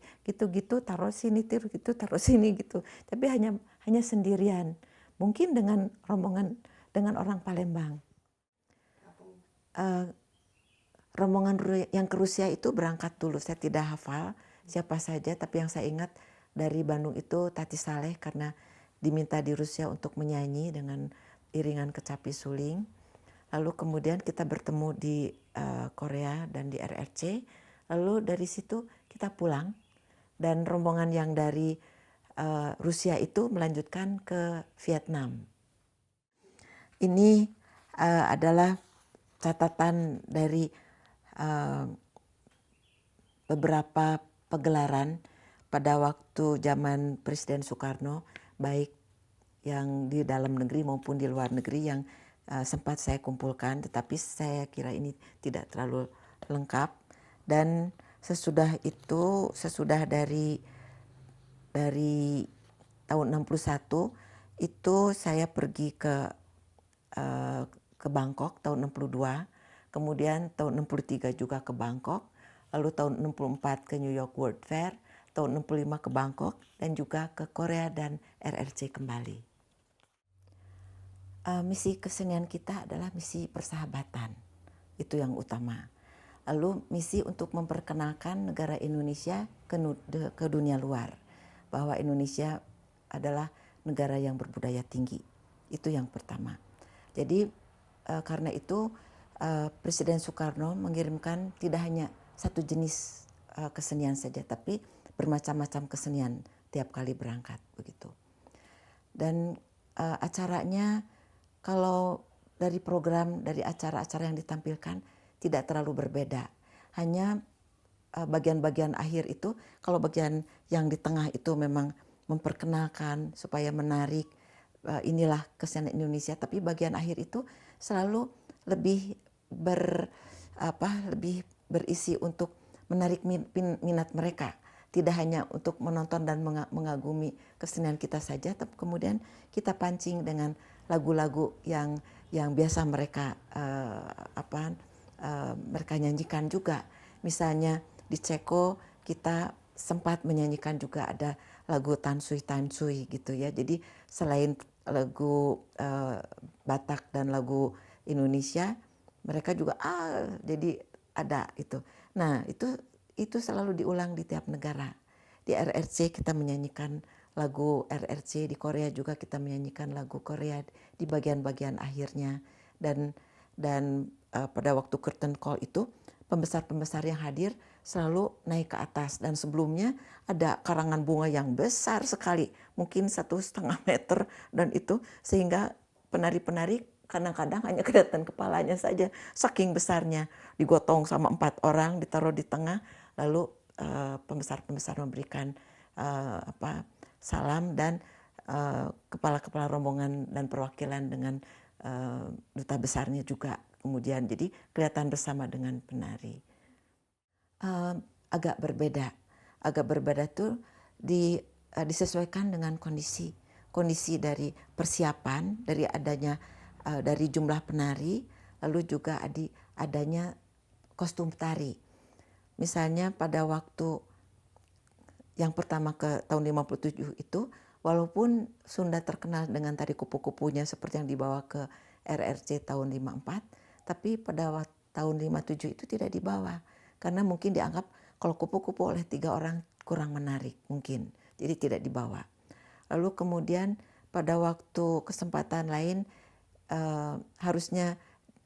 Speaker 1: taruh sini gitu taruh sini gitu, tapi hanya sendirian, mungkin dengan rombongan dengan orang Palembang. Rombongan yang ke Rusia itu berangkat dulu, saya tidak hafal siapa saja, tapi yang saya ingat dari Bandung itu Tati Saleh karena diminta di Rusia untuk menyanyi dengan iringan kecapi suling. Lalu kemudian kita bertemu di Korea dan di RRC, lalu dari situ kita pulang dan rombongan yang dari Rusia itu melanjutkan ke Vietnam. Ini adalah catatan dari beberapa pegelaran pada waktu zaman Presiden Soekarno, baik yang di dalam negeri maupun di luar negeri yang sempat saya kumpulkan, tetapi saya kira ini tidak terlalu lengkap. Dan sesudah dari tahun 61 itu saya pergi ke Bangkok tahun 62, kemudian tahun 63 juga ke Bangkok, lalu tahun 64 ke New York World Fair, tahun 65 ke Bangkok, dan juga ke Korea dan RRC kembali. Misi kesenian kita adalah misi persahabatan, itu yang utama. Lalu misi untuk memperkenalkan negara Indonesia ke dunia luar, bahwa Indonesia adalah negara yang berbudaya tinggi, itu yang pertama. Jadi karena itu Presiden Soekarno mengirimkan tidak hanya satu jenis kesenian saja, tapi bermacam-macam kesenian tiap kali berangkat begitu. Dan acaranya, kalau dari program, dari acara-acara yang ditampilkan tidak terlalu berbeda. Hanya bagian-bagian akhir itu, kalau bagian yang di tengah itu memang memperkenalkan supaya menarik, inilah kesenian Indonesia. Tapi bagian akhir itu selalu lebih berisi untuk menarik minat mereka. Tidak hanya untuk menonton dan mengagumi kesenian kita saja, tapi kemudian kita pancing dengan lagu-lagu yang biasa mereka mereka nyanyikan juga. Misalnya di Ceko kita sempat menyanyikan juga ada lagu Tansui Tansui gitu ya. Jadi selain lagu Batak dan lagu Indonesia, mereka juga jadi ada itu. Nah, itu selalu diulang di tiap negara. Di RRC kita menyanyikan lagu RRC, di Korea juga kita menyanyikan lagu Korea di bagian-bagian akhirnya. Dan pada waktu curtain call itu pembesar-pembesar yang hadir selalu naik ke atas, dan sebelumnya ada karangan bunga yang besar sekali, mungkin 1,5 meter, dan itu sehingga penari-penari kadang-kadang hanya kelihatan kepalanya saja, saking besarnya, digotong sama 4 orang, ditaruh di tengah, lalu pembesar-pembesar memberikan salam, dan kepala-kepala rombongan dan perwakilan dengan duta besarnya juga kemudian, jadi kelihatan bersama dengan penari. Agak berbeda tuh disesuaikan dengan kondisi dari persiapan, dari adanya dari jumlah penari, lalu juga adanya kostum tari. Misalnya pada waktu yang pertama ke tahun 57 itu, walaupun Sunda terkenal dengan tari kupu-kupunya seperti yang dibawa ke RRC tahun 54, tapi pada tahun 57 itu tidak dibawa. Karena mungkin dianggap kalau kupu-kupu oleh 3 orang kurang menarik mungkin, jadi tidak dibawa. Lalu kemudian pada waktu kesempatan lain harusnya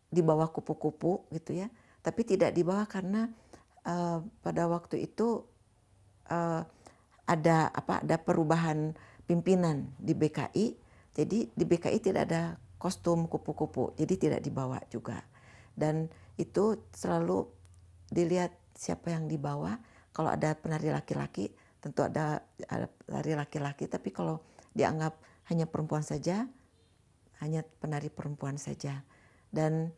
Speaker 1: dibawa kupu-kupu gitu ya, tapi tidak dibawa karena pada waktu itu ada perubahan pimpinan di BKI, jadi di BKI tidak ada kostum kupu-kupu, jadi tidak dibawa juga. Dan itu selalu dilihat siapa yang dibawa. Kalau ada penari laki-laki, tentu ada penari laki-laki, tapi kalau dianggap hanya perempuan saja, hanya penari perempuan saja. Dan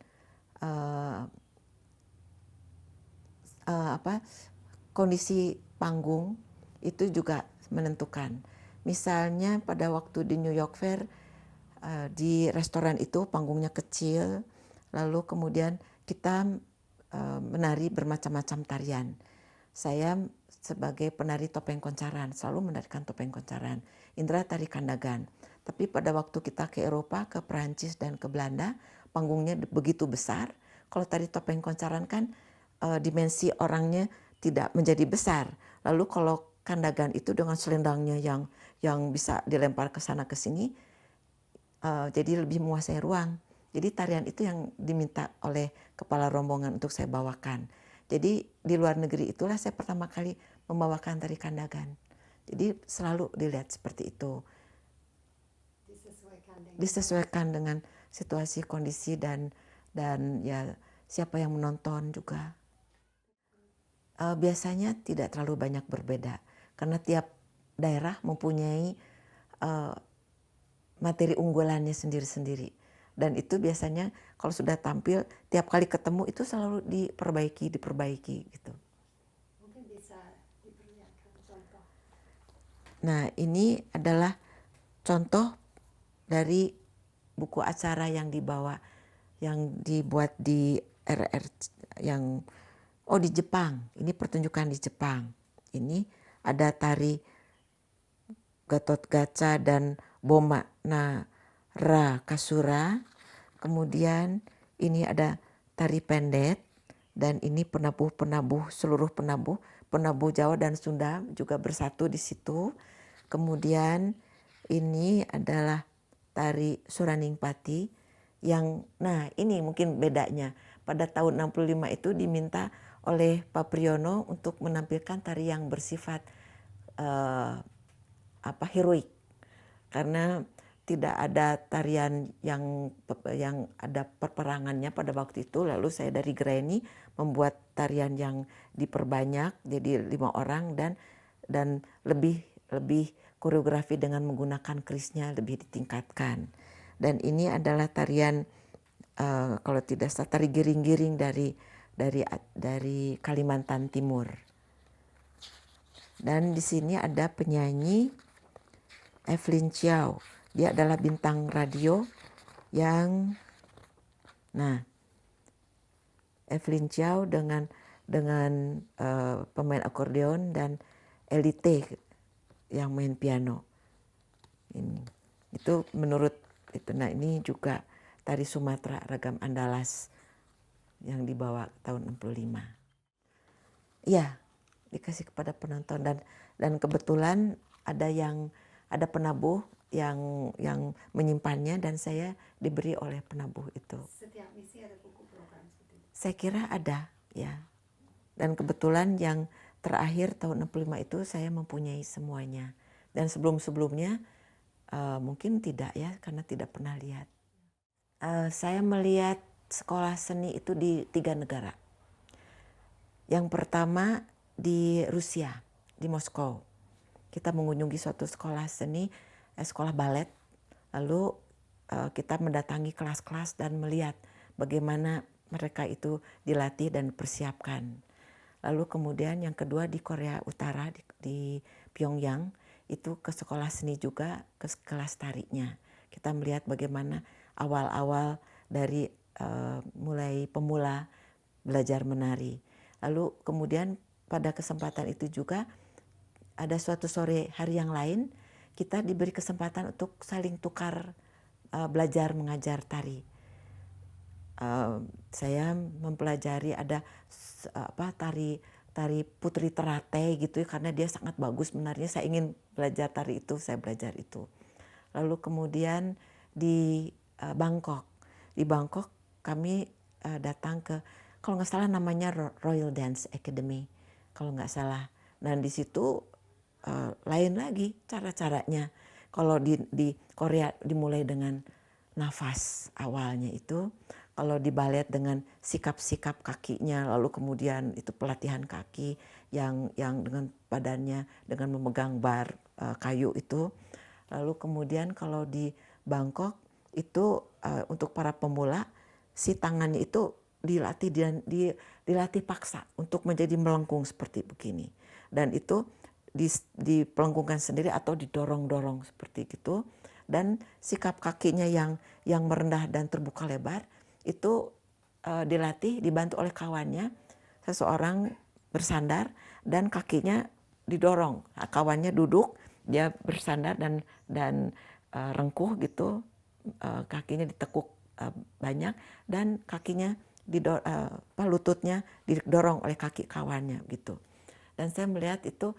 Speaker 1: kondisi panggung itu juga menentukan. Misalnya pada waktu di New York Fair, di restoran itu panggungnya kecil, lalu kemudian kita menari bermacam-macam tarian. Saya sebagai penari topeng koncaran selalu menarikan topeng koncaran, Indra tari kandagan. Tapi pada waktu kita ke Eropa, ke Perancis dan ke Belanda, panggungnya begitu besar. Kalau tari topeng koncaran kan dimensi orangnya tidak menjadi besar. Lalu kalau kandagan itu dengan selendangnya yang bisa dilempar ke sana ke sini, jadi lebih menguasai ruang. Jadi tarian itu yang diminta oleh kepala rombongan untuk saya bawakan. Jadi di luar negeri itulah saya pertama kali membawakan tari kandagan. Jadi selalu dilihat seperti itu. Disesuaikan dengan situasi, kondisi dan ya siapa yang menonton juga. Biasanya tidak terlalu banyak berbeda karena tiap daerah mempunyai materi unggulannya sendiri-sendiri. Dan itu biasanya kalau sudah tampil tiap kali ketemu itu selalu diperbaiki gitu.
Speaker 2: Mungkin bisa diperlihatkan contoh.
Speaker 1: Nah, ini adalah contoh dari buku acara yang dibuat di RR di Jepang. Ini pertunjukan di Jepang. Ini ada tari Gatotkaca dan Boma Nara Kasura. Kemudian ini ada tari pendet dan ini penabuh seluruh penabuh Jawa dan Sunda juga bersatu di situ. Kemudian ini adalah tari Suraningpati yang ini mungkin bedanya. Pada tahun 65 itu diminta oleh Pak Priyono untuk menampilkan tari yang bersifat heroik, karena tidak ada tarian yang ada perperangannya pada waktu itu. Lalu saya dari Greni membuat tarian yang diperbanyak jadi 5 orang dan lebih koreografi dengan menggunakan krisnya lebih ditingkatkan. Dan ini adalah tarian kalau tidak salah tari giring-giring dari Kalimantan Timur. Dan di sini ada penyanyi Evelyn Chiao. Dia adalah bintang radio yang Evelyn Chiao dengan pemain akordeon dan Elite yang main piano. Ini itu menurut itu. Nah, ini juga tari Sumatera Ragam Andalas yang dibawa tahun 65. Iya, dikasih kepada penonton dan kebetulan ada penabuh yang menyimpannya dan saya diberi oleh penabuh itu.
Speaker 2: Setiap misi ada buku program seperti itu?
Speaker 1: Saya kira ada, ya. Dan kebetulan yang terakhir tahun 65 itu saya mempunyai semuanya. Dan sebelum-sebelumnya mungkin tidak ya, karena tidak pernah lihat. Saya melihat sekolah seni itu di 3 negara. Yang pertama di Rusia, di Moskow. Kita mengunjungi suatu sekolah seni, sekolah balet. Lalu kita mendatangi kelas-kelas dan melihat bagaimana mereka itu dilatih dan dipersiapkan. Lalu kemudian yang kedua di Korea Utara, di Pyongyang, itu ke sekolah seni juga, ke kelas tarinya. Kita melihat bagaimana awal-awal dari mulai pemula belajar menari. Lalu kemudian pada kesempatan itu juga ada suatu sore hari yang lain kita diberi kesempatan untuk saling tukar belajar mengajar tari. Saya mempelajari ada tari Putri Teratai gitu karena dia sangat bagus menarinya. Saya ingin belajar tari itu, saya belajar itu. Lalu kemudian di Bangkok. Di Bangkok kami datang ke, kalau nggak salah namanya Royal Dance Academy, kalau nggak salah. Dan di situ lain lagi cara-caranya. Kalau di Korea dimulai dengan nafas awalnya itu. Kalau di balet dengan sikap-sikap kakinya, lalu kemudian itu pelatihan kaki yang dengan badannya dengan memegang bar kayu itu. Lalu kemudian kalau di Bangkok itu untuk para pemula si tangannya itu dilatih paksa untuk menjadi melengkung seperti begini. Dan itu dipelengkungkan sendiri atau didorong-dorong seperti gitu. Dan sikap kakinya yang merendah dan terbuka lebar itu dilatih, dibantu oleh kawannya, seseorang bersandar dan kakinya didorong, kawannya duduk, dia bersandar dan rengkuh gitu, kakinya ditekuk banyak dan kakinya lututnya didorong oleh kaki kawannya gitu. Dan saya melihat itu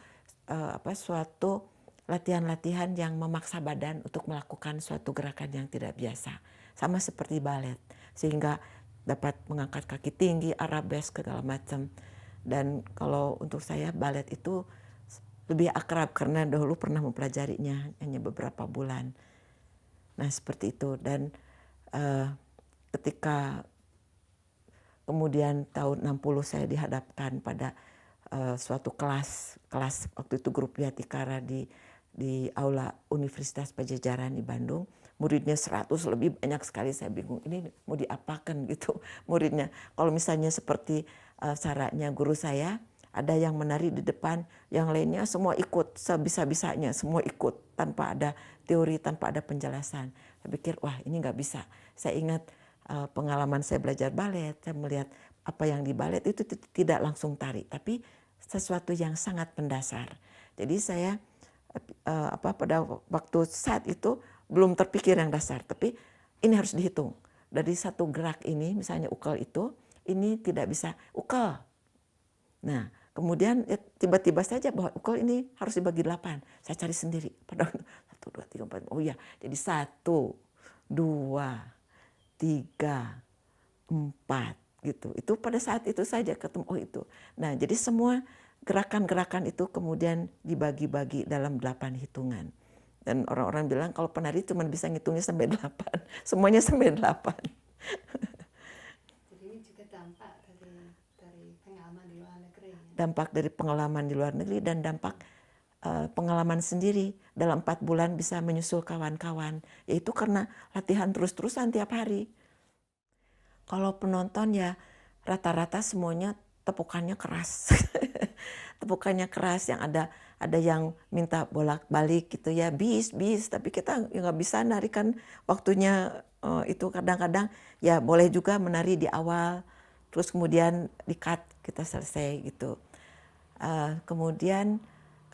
Speaker 1: suatu latihan-latihan yang memaksa badan untuk melakukan suatu gerakan yang tidak biasa, sama seperti balet, sehingga dapat mengangkat kaki tinggi, arabesque segala macam. Dan kalau untuk saya balet itu lebih akrab karena dahulu pernah mempelajarinya hanya beberapa bulan. Nah seperti itu. Dan ketika kemudian tahun 60 saya dihadapkan pada suatu kelas waktu itu grup Vihatikara di aula Universitas Pajajaran di Bandung. Muridnya 100 lebih, banyak sekali. Saya bingung ini mau diapakan gitu muridnya. Kalau misalnya seperti caranya guru saya, ada yang menari di depan, yang lainnya semua ikut sebisa-bisanya, semua ikut tanpa ada teori, tanpa ada penjelasan. Saya pikir wah ini nggak bisa. Saya ingat pengalaman saya belajar balet, saya melihat apa yang di balet itu tidak langsung tari, tapi sesuatu yang sangat mendasar. Jadi saya pada waktu saat itu belum terpikir yang dasar, tapi ini harus dihitung. Dari satu gerak ini, misalnya ukel itu, ini tidak bisa ukel. Nah, kemudian ya, tiba-tiba saja bahwa ukel ini harus dibagi 8. Saya cari sendiri. Pada 1, 2, 3, 4. Oh iya, jadi 1, 2, 3, 4 gitu. Itu pada saat itu saja ketemu itu. Nah, jadi semua gerakan-gerakan itu kemudian dibagi-bagi dalam 8 hitungan. Dan orang-orang bilang kalau penari cuma bisa ngitungnya sampai 8. Semuanya sampai 8.
Speaker 2: Jadi ini juga dampak dari pengalaman di luar negeri.
Speaker 1: Dampak dari pengalaman di luar negeri dan dampak pengalaman sendiri dalam 4 bulan bisa menyusul kawan-kawan. Yaitu karena latihan terus-terusan tiap hari. Kalau penonton ya rata-rata semuanya tepukannya keras. Tepukannya keras, yang ada yang minta bolak-balik gitu ya, bis, tapi kita ya nggak bisa narikan waktunya itu. Kadang-kadang ya boleh juga menari di awal, terus kemudian di-cut, kita selesai gitu. Kemudian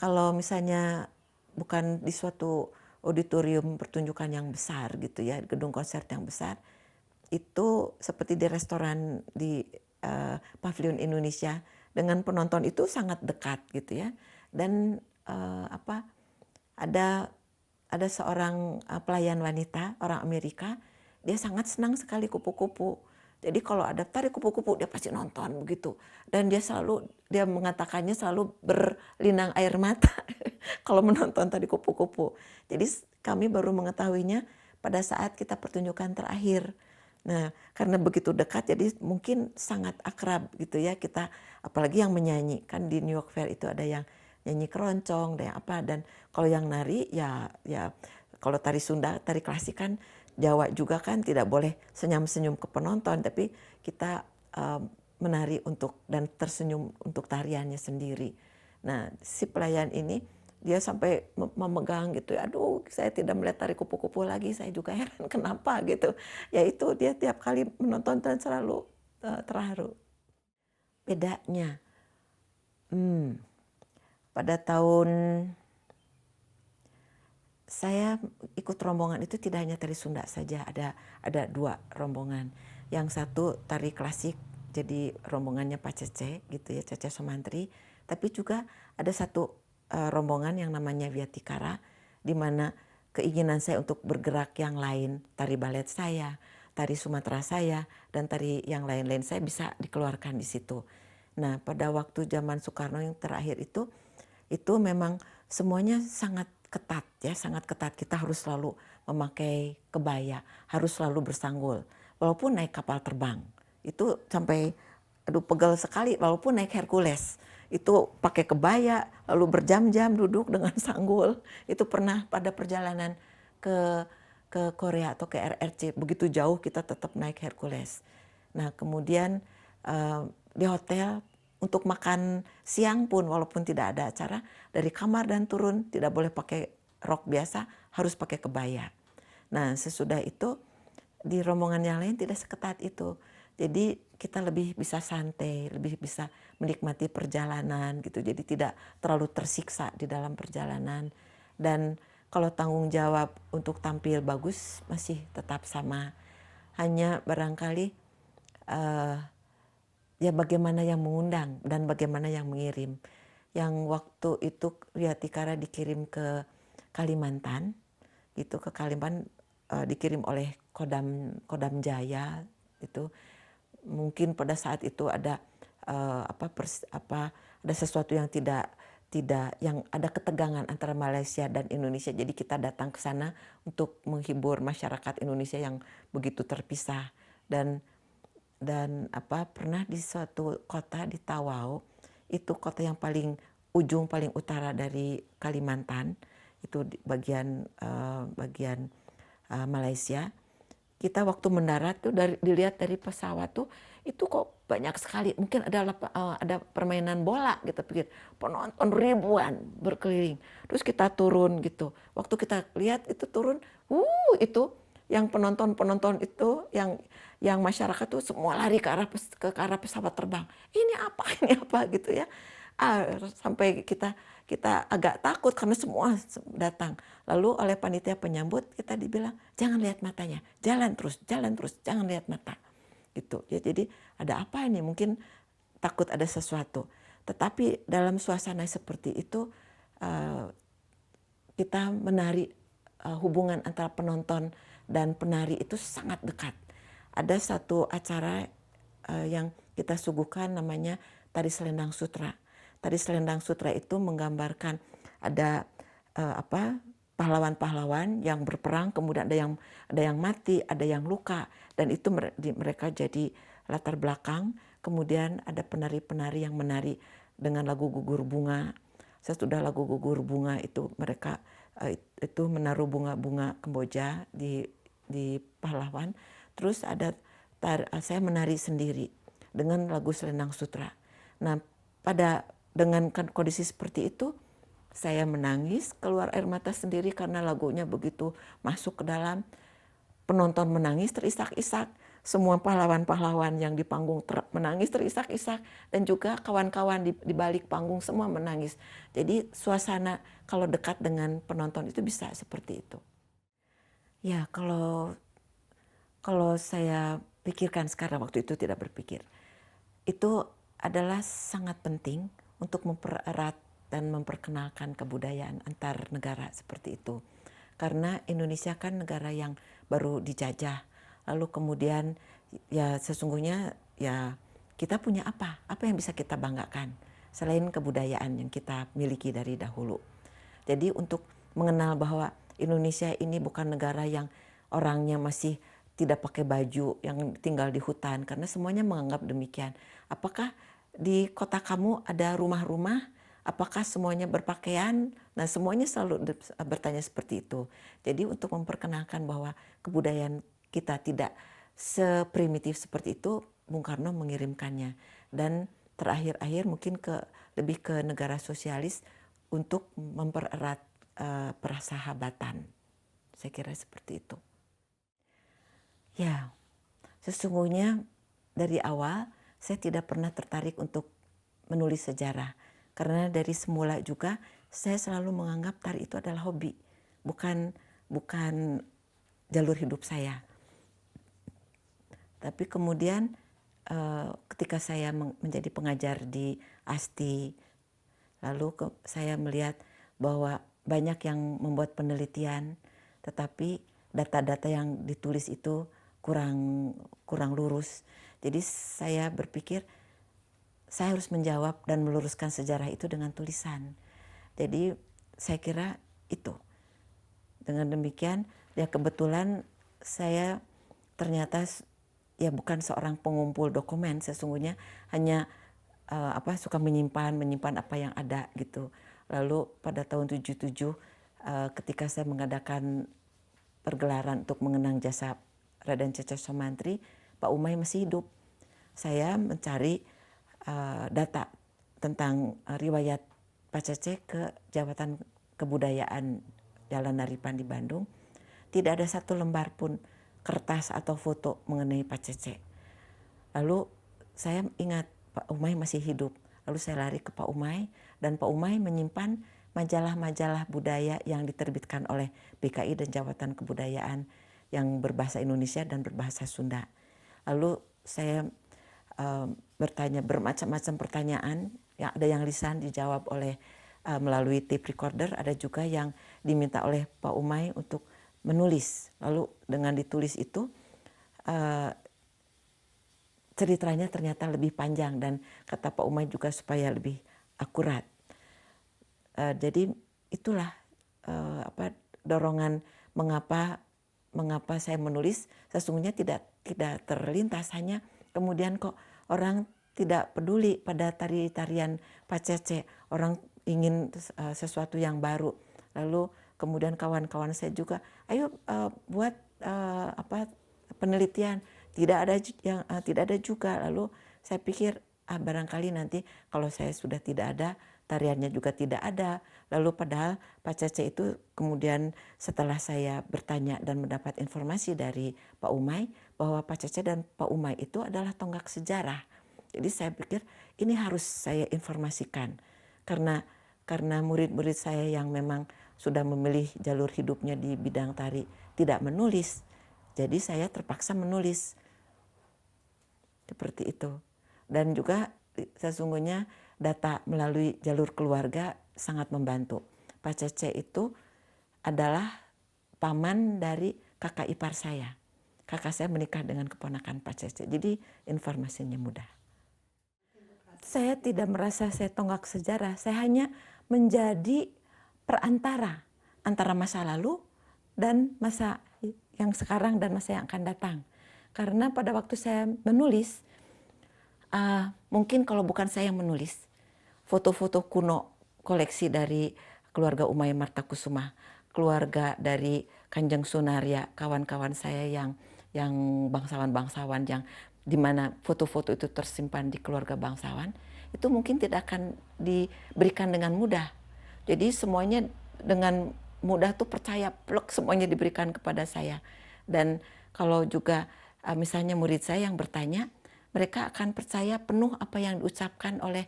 Speaker 1: kalau misalnya bukan di suatu auditorium pertunjukan yang besar gitu ya, gedung konser yang besar, itu seperti di restoran di Pavilion Indonesia, dengan penonton itu sangat dekat gitu ya. Dan ada seorang pelayan wanita orang Amerika, dia sangat senang sekali kupu-kupu. Jadi kalau ada tari kupu-kupu dia pasti nonton begitu. Dan dia mengatakannya selalu berlinang air mata kalau menonton tari kupu-kupu. Jadi kami baru mengetahuinya pada saat kita pertunjukan terakhir. Nah, karena begitu dekat jadi mungkin sangat akrab gitu ya kita, apalagi yang menyanyi. Kan di New York Fair itu ada yang nyanyi keroncong, ada yang apa, dan kalau yang nari ya kalau tari Sunda, tari klasik kan Jawa juga kan tidak boleh senyum-senyum ke penonton, tapi kita menari dan tersenyum untuk tariannya sendiri. Nah, si pelayan ini dia sampai memegang gitu, aduh saya tidak melihat tari kupu-kupu lagi, saya juga heran kenapa gitu. Ya itu dia tiap kali menonton dan selalu terharu. Bedanya, pada tahun saya ikut rombongan itu tidak hanya tari Sunda saja, ada 2 rombongan. Yang satu tari klasik, jadi rombongannya Pak Cece gitu ya, Cece Somantri, tapi juga ada satu rombongan yang namanya Vihatikara, di mana keinginan saya untuk bergerak yang lain, tari balet saya, tari Sumatera saya, dan tari yang lain-lain saya bisa dikeluarkan di situ. Nah, pada waktu zaman Soekarno yang terakhir itu memang semuanya sangat ketat ya, sangat ketat. Kita harus selalu memakai kebaya, harus selalu bersanggul. Walaupun naik kapal terbang, itu sampai pegal sekali, walaupun naik Hercules. Itu pakai kebaya, lalu berjam-jam duduk dengan sanggul. Itu pernah pada perjalanan ke Korea atau ke RRC, begitu jauh kita tetap naik Hercules. Nah kemudian di hotel untuk makan siang pun walaupun tidak ada acara, dari kamar dan turun tidak boleh pakai rok biasa, harus pakai kebaya. Nah sesudah itu di rombongan yang lain tidak seketat itu. Jadi kita lebih bisa santai, lebih bisa menikmati perjalanan gitu. Jadi tidak terlalu tersiksa di dalam perjalanan. Dan kalau tanggung jawab untuk tampil bagus masih tetap sama. Hanya barangkali ya bagaimana yang mengundang dan bagaimana yang mengirim. Yang waktu itu Ria Tikara dikirim ke Kalimantan, gitu ke Kalimantan dikirim oleh Kodam Jaya itu. Mungkin pada saat itu ada ada sesuatu yang tidak yang ada ketegangan antara Malaysia dan Indonesia. Jadi kita datang ke sana untuk menghibur masyarakat Indonesia yang begitu terpisah. Dan pernah di suatu kota di Tawau, itu kota yang paling ujung paling utara dari Kalimantan, itu di bagian Malaysia. Kita waktu mendarat tuh dilihat dari pesawat tuh itu kok banyak sekali, mungkin ada permainan bola, kita pikir penonton ribuan berkeliling. Terus kita turun gitu, waktu kita lihat itu turun, itu yang penonton itu yang masyarakat tuh semua lari ke arah pesawat terbang. Ini apa gitu ya. Sampai kita agak takut karena semua datang. Lalu oleh panitia penyambut kita dibilang jangan lihat matanya, jalan terus, jangan lihat mata. Gitu. Ya, jadi ada apa ini? Mungkin takut ada sesuatu. Tetapi dalam suasana seperti itu kita menari, hubungan antara penonton dan penari itu sangat dekat. Ada satu acara yang kita suguhkan namanya Tari Selendang Sutra. Tari Selendang Sutra itu menggambarkan ada pahlawan-pahlawan yang berperang, kemudian ada yang mati, ada yang luka, dan itu mereka jadi latar belakang. Kemudian ada penari-penari yang menari dengan lagu gugur bunga. Sesudah lagu gugur bunga itu mereka itu menaruh bunga-bunga kemboja di pahlawan. Terus saya menari sendiri dengan lagu Selendang Sutra. Nah, dengan kondisi seperti itu, saya menangis, keluar air mata sendiri karena lagunya begitu masuk ke dalam. Penonton menangis terisak-isak, semua pahlawan-pahlawan yang di panggung menangis terisak-isak, dan juga kawan-kawan di balik panggung semua menangis. Jadi suasana kalau dekat dengan penonton itu bisa seperti itu. Ya, kalau saya pikirkan sekarang, waktu itu tidak berpikir. Itu adalah sangat penting untuk mempererat dan memperkenalkan kebudayaan antar negara seperti itu. Karena Indonesia kan negara yang baru dijajah. Lalu kemudian ya sesungguhnya ya kita punya apa yang bisa kita banggakan selain kebudayaan yang kita miliki dari dahulu. Jadi untuk mengenal bahwa Indonesia ini bukan negara yang orangnya masih tidak pakai baju, yang tinggal di hutan, karena semuanya menganggap demikian. Apakah di kota kamu ada rumah-rumah? Apakah semuanya berpakaian? Nah, semuanya selalu bertanya seperti itu. Jadi untuk memperkenalkan bahwa kebudayaan kita tidak seprimitif seperti itu, Bung Karno mengirimkannya. Dan terakhir-akhir mungkin lebih ke negara sosialis untuk mempererat persahabatan. Saya kira seperti itu. Ya, sesungguhnya dari awal saya tidak pernah tertarik untuk menulis sejarah. Karena dari semula juga saya selalu menganggap tari itu adalah hobi, bukan jalur hidup saya. Tapi kemudian ketika saya menjadi pengajar di ASTI, lalu saya melihat bahwa banyak yang membuat penelitian, tetapi data-data yang ditulis itu kurang lurus. Jadi saya berpikir saya harus menjawab dan meluruskan sejarah itu dengan tulisan. Jadi saya kira itu. Dengan demikian ya kebetulan saya ternyata ya bukan seorang pengumpul dokumen, sesungguhnya hanya suka menyimpan apa yang ada gitu. Lalu pada tahun 77 ketika saya mengadakan pergelaran untuk mengenang jasa Raden Tjatja Soemantri, Pak Umay masih hidup. Saya mencari data tentang riwayat Pak Cece ke Jabatan Kebudayaan Jalan Naripan di Bandung. Tidak ada satu lembar pun kertas atau foto mengenai Pak Cece. Lalu saya ingat Pak Umay masih hidup. Lalu saya lari ke Pak Umay, dan Pak Umay menyimpan majalah-majalah budaya yang diterbitkan oleh BKI dan Jabatan Kebudayaan yang berbahasa Indonesia dan berbahasa Sunda. Lalu saya bertanya bermacam-macam pertanyaan, ya, ada yang lisan dijawab oleh melalui tape recorder, ada juga yang diminta oleh Pak Umay untuk menulis. Lalu dengan ditulis itu ceritanya ternyata lebih panjang, dan kata Pak Umay juga supaya lebih akurat. Jadi itulah dorongan mengapa saya menulis. Sesungguhnya tidak terlintas, hanya kemudian kok orang tidak peduli pada tarian Pacece, orang ingin sesuatu yang baru. Lalu kemudian kawan-kawan saya juga, ayo buat penelitian. Tidak ada juga. Lalu saya pikir barangkali nanti kalau saya sudah tidak ada, tariannya juga tidak ada. Lalu padahal Pacece itu kemudian setelah saya bertanya dan mendapat informasi dari Pak Umay bahwa Pacece dan Pak Umay itu adalah tonggak sejarah. Jadi saya pikir ini harus saya informasikan, karena murid-murid saya yang memang sudah memilih jalur hidupnya di bidang tari tidak menulis. Jadi saya terpaksa menulis. Seperti itu. Dan juga sesungguhnya data melalui jalur keluarga sangat membantu. Pacece itu adalah paman dari kakak ipar saya. Kakak saya menikah dengan keponakan Pacece. Jadi informasinya mudah. Saya tidak merasa saya tonggak sejarah. Saya hanya menjadi perantara antara masa lalu dan masa yang sekarang dan masa yang akan datang. Karena pada waktu saya menulis, mungkin kalau bukan saya yang menulis, foto-foto kuno koleksi dari keluarga Umay Martakusuma, keluarga dari Kanjeng Sunaria, kawan-kawan saya yang bangsawan-bangsawan yang di mana foto-foto itu tersimpan di keluarga bangsawan, itu mungkin tidak akan diberikan dengan mudah. Jadi semuanya dengan mudah tuh percaya, plek semuanya diberikan kepada saya. Dan kalau juga misalnya murid saya yang bertanya, mereka akan percaya penuh apa yang diucapkan oleh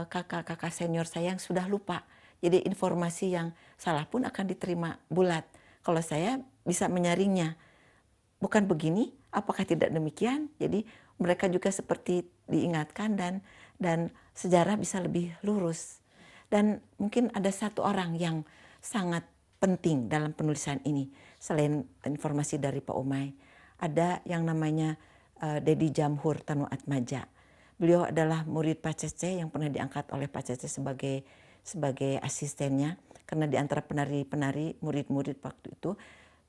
Speaker 1: kakak-kakak senior saya yang sudah lupa. Jadi informasi yang salah pun akan diterima bulat. Kalau saya bisa menyaringnya, bukan begini, apakah tidak demikian? Jadi mereka juga seperti diingatkan, dan sejarah bisa lebih lurus. Dan mungkin ada satu orang yang sangat penting dalam penulisan ini, selain informasi dari Pak Umay. Ada yang namanya Dedi Jamhur Tanu Atmaja. Beliau adalah murid Pacece yang pernah diangkat oleh Pacece sebagai asistennya, karena di antara penari-penari murid-murid waktu itu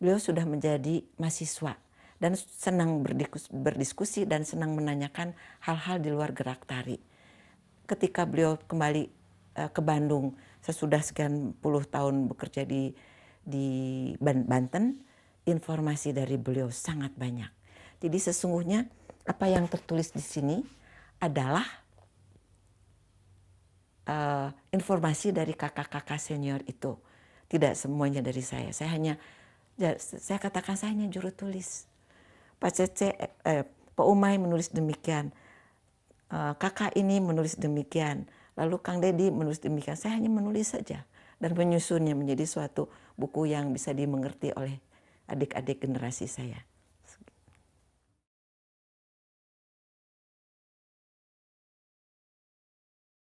Speaker 1: beliau sudah menjadi mahasiswa dan senang berdiskusi dan senang menanyakan hal-hal di luar gerak tari. Ketika beliau kembali ke Bandung sesudah sekian puluh tahun bekerja di Banten, informasi dari beliau sangat banyak. Jadi sesungguhnya apa yang tertulis di sini adalah informasi dari kakak-kakak senior itu. Tidak semuanya dari saya. Saya katakan saya hanya juru tulis. Pak Umay menulis demikian. Kakak ini menulis demikian. Lalu Kang Dedi menulis demikian. Saya hanya menulis saja dan menyusunnya menjadi suatu buku yang bisa dimengerti oleh adik-adik generasi saya.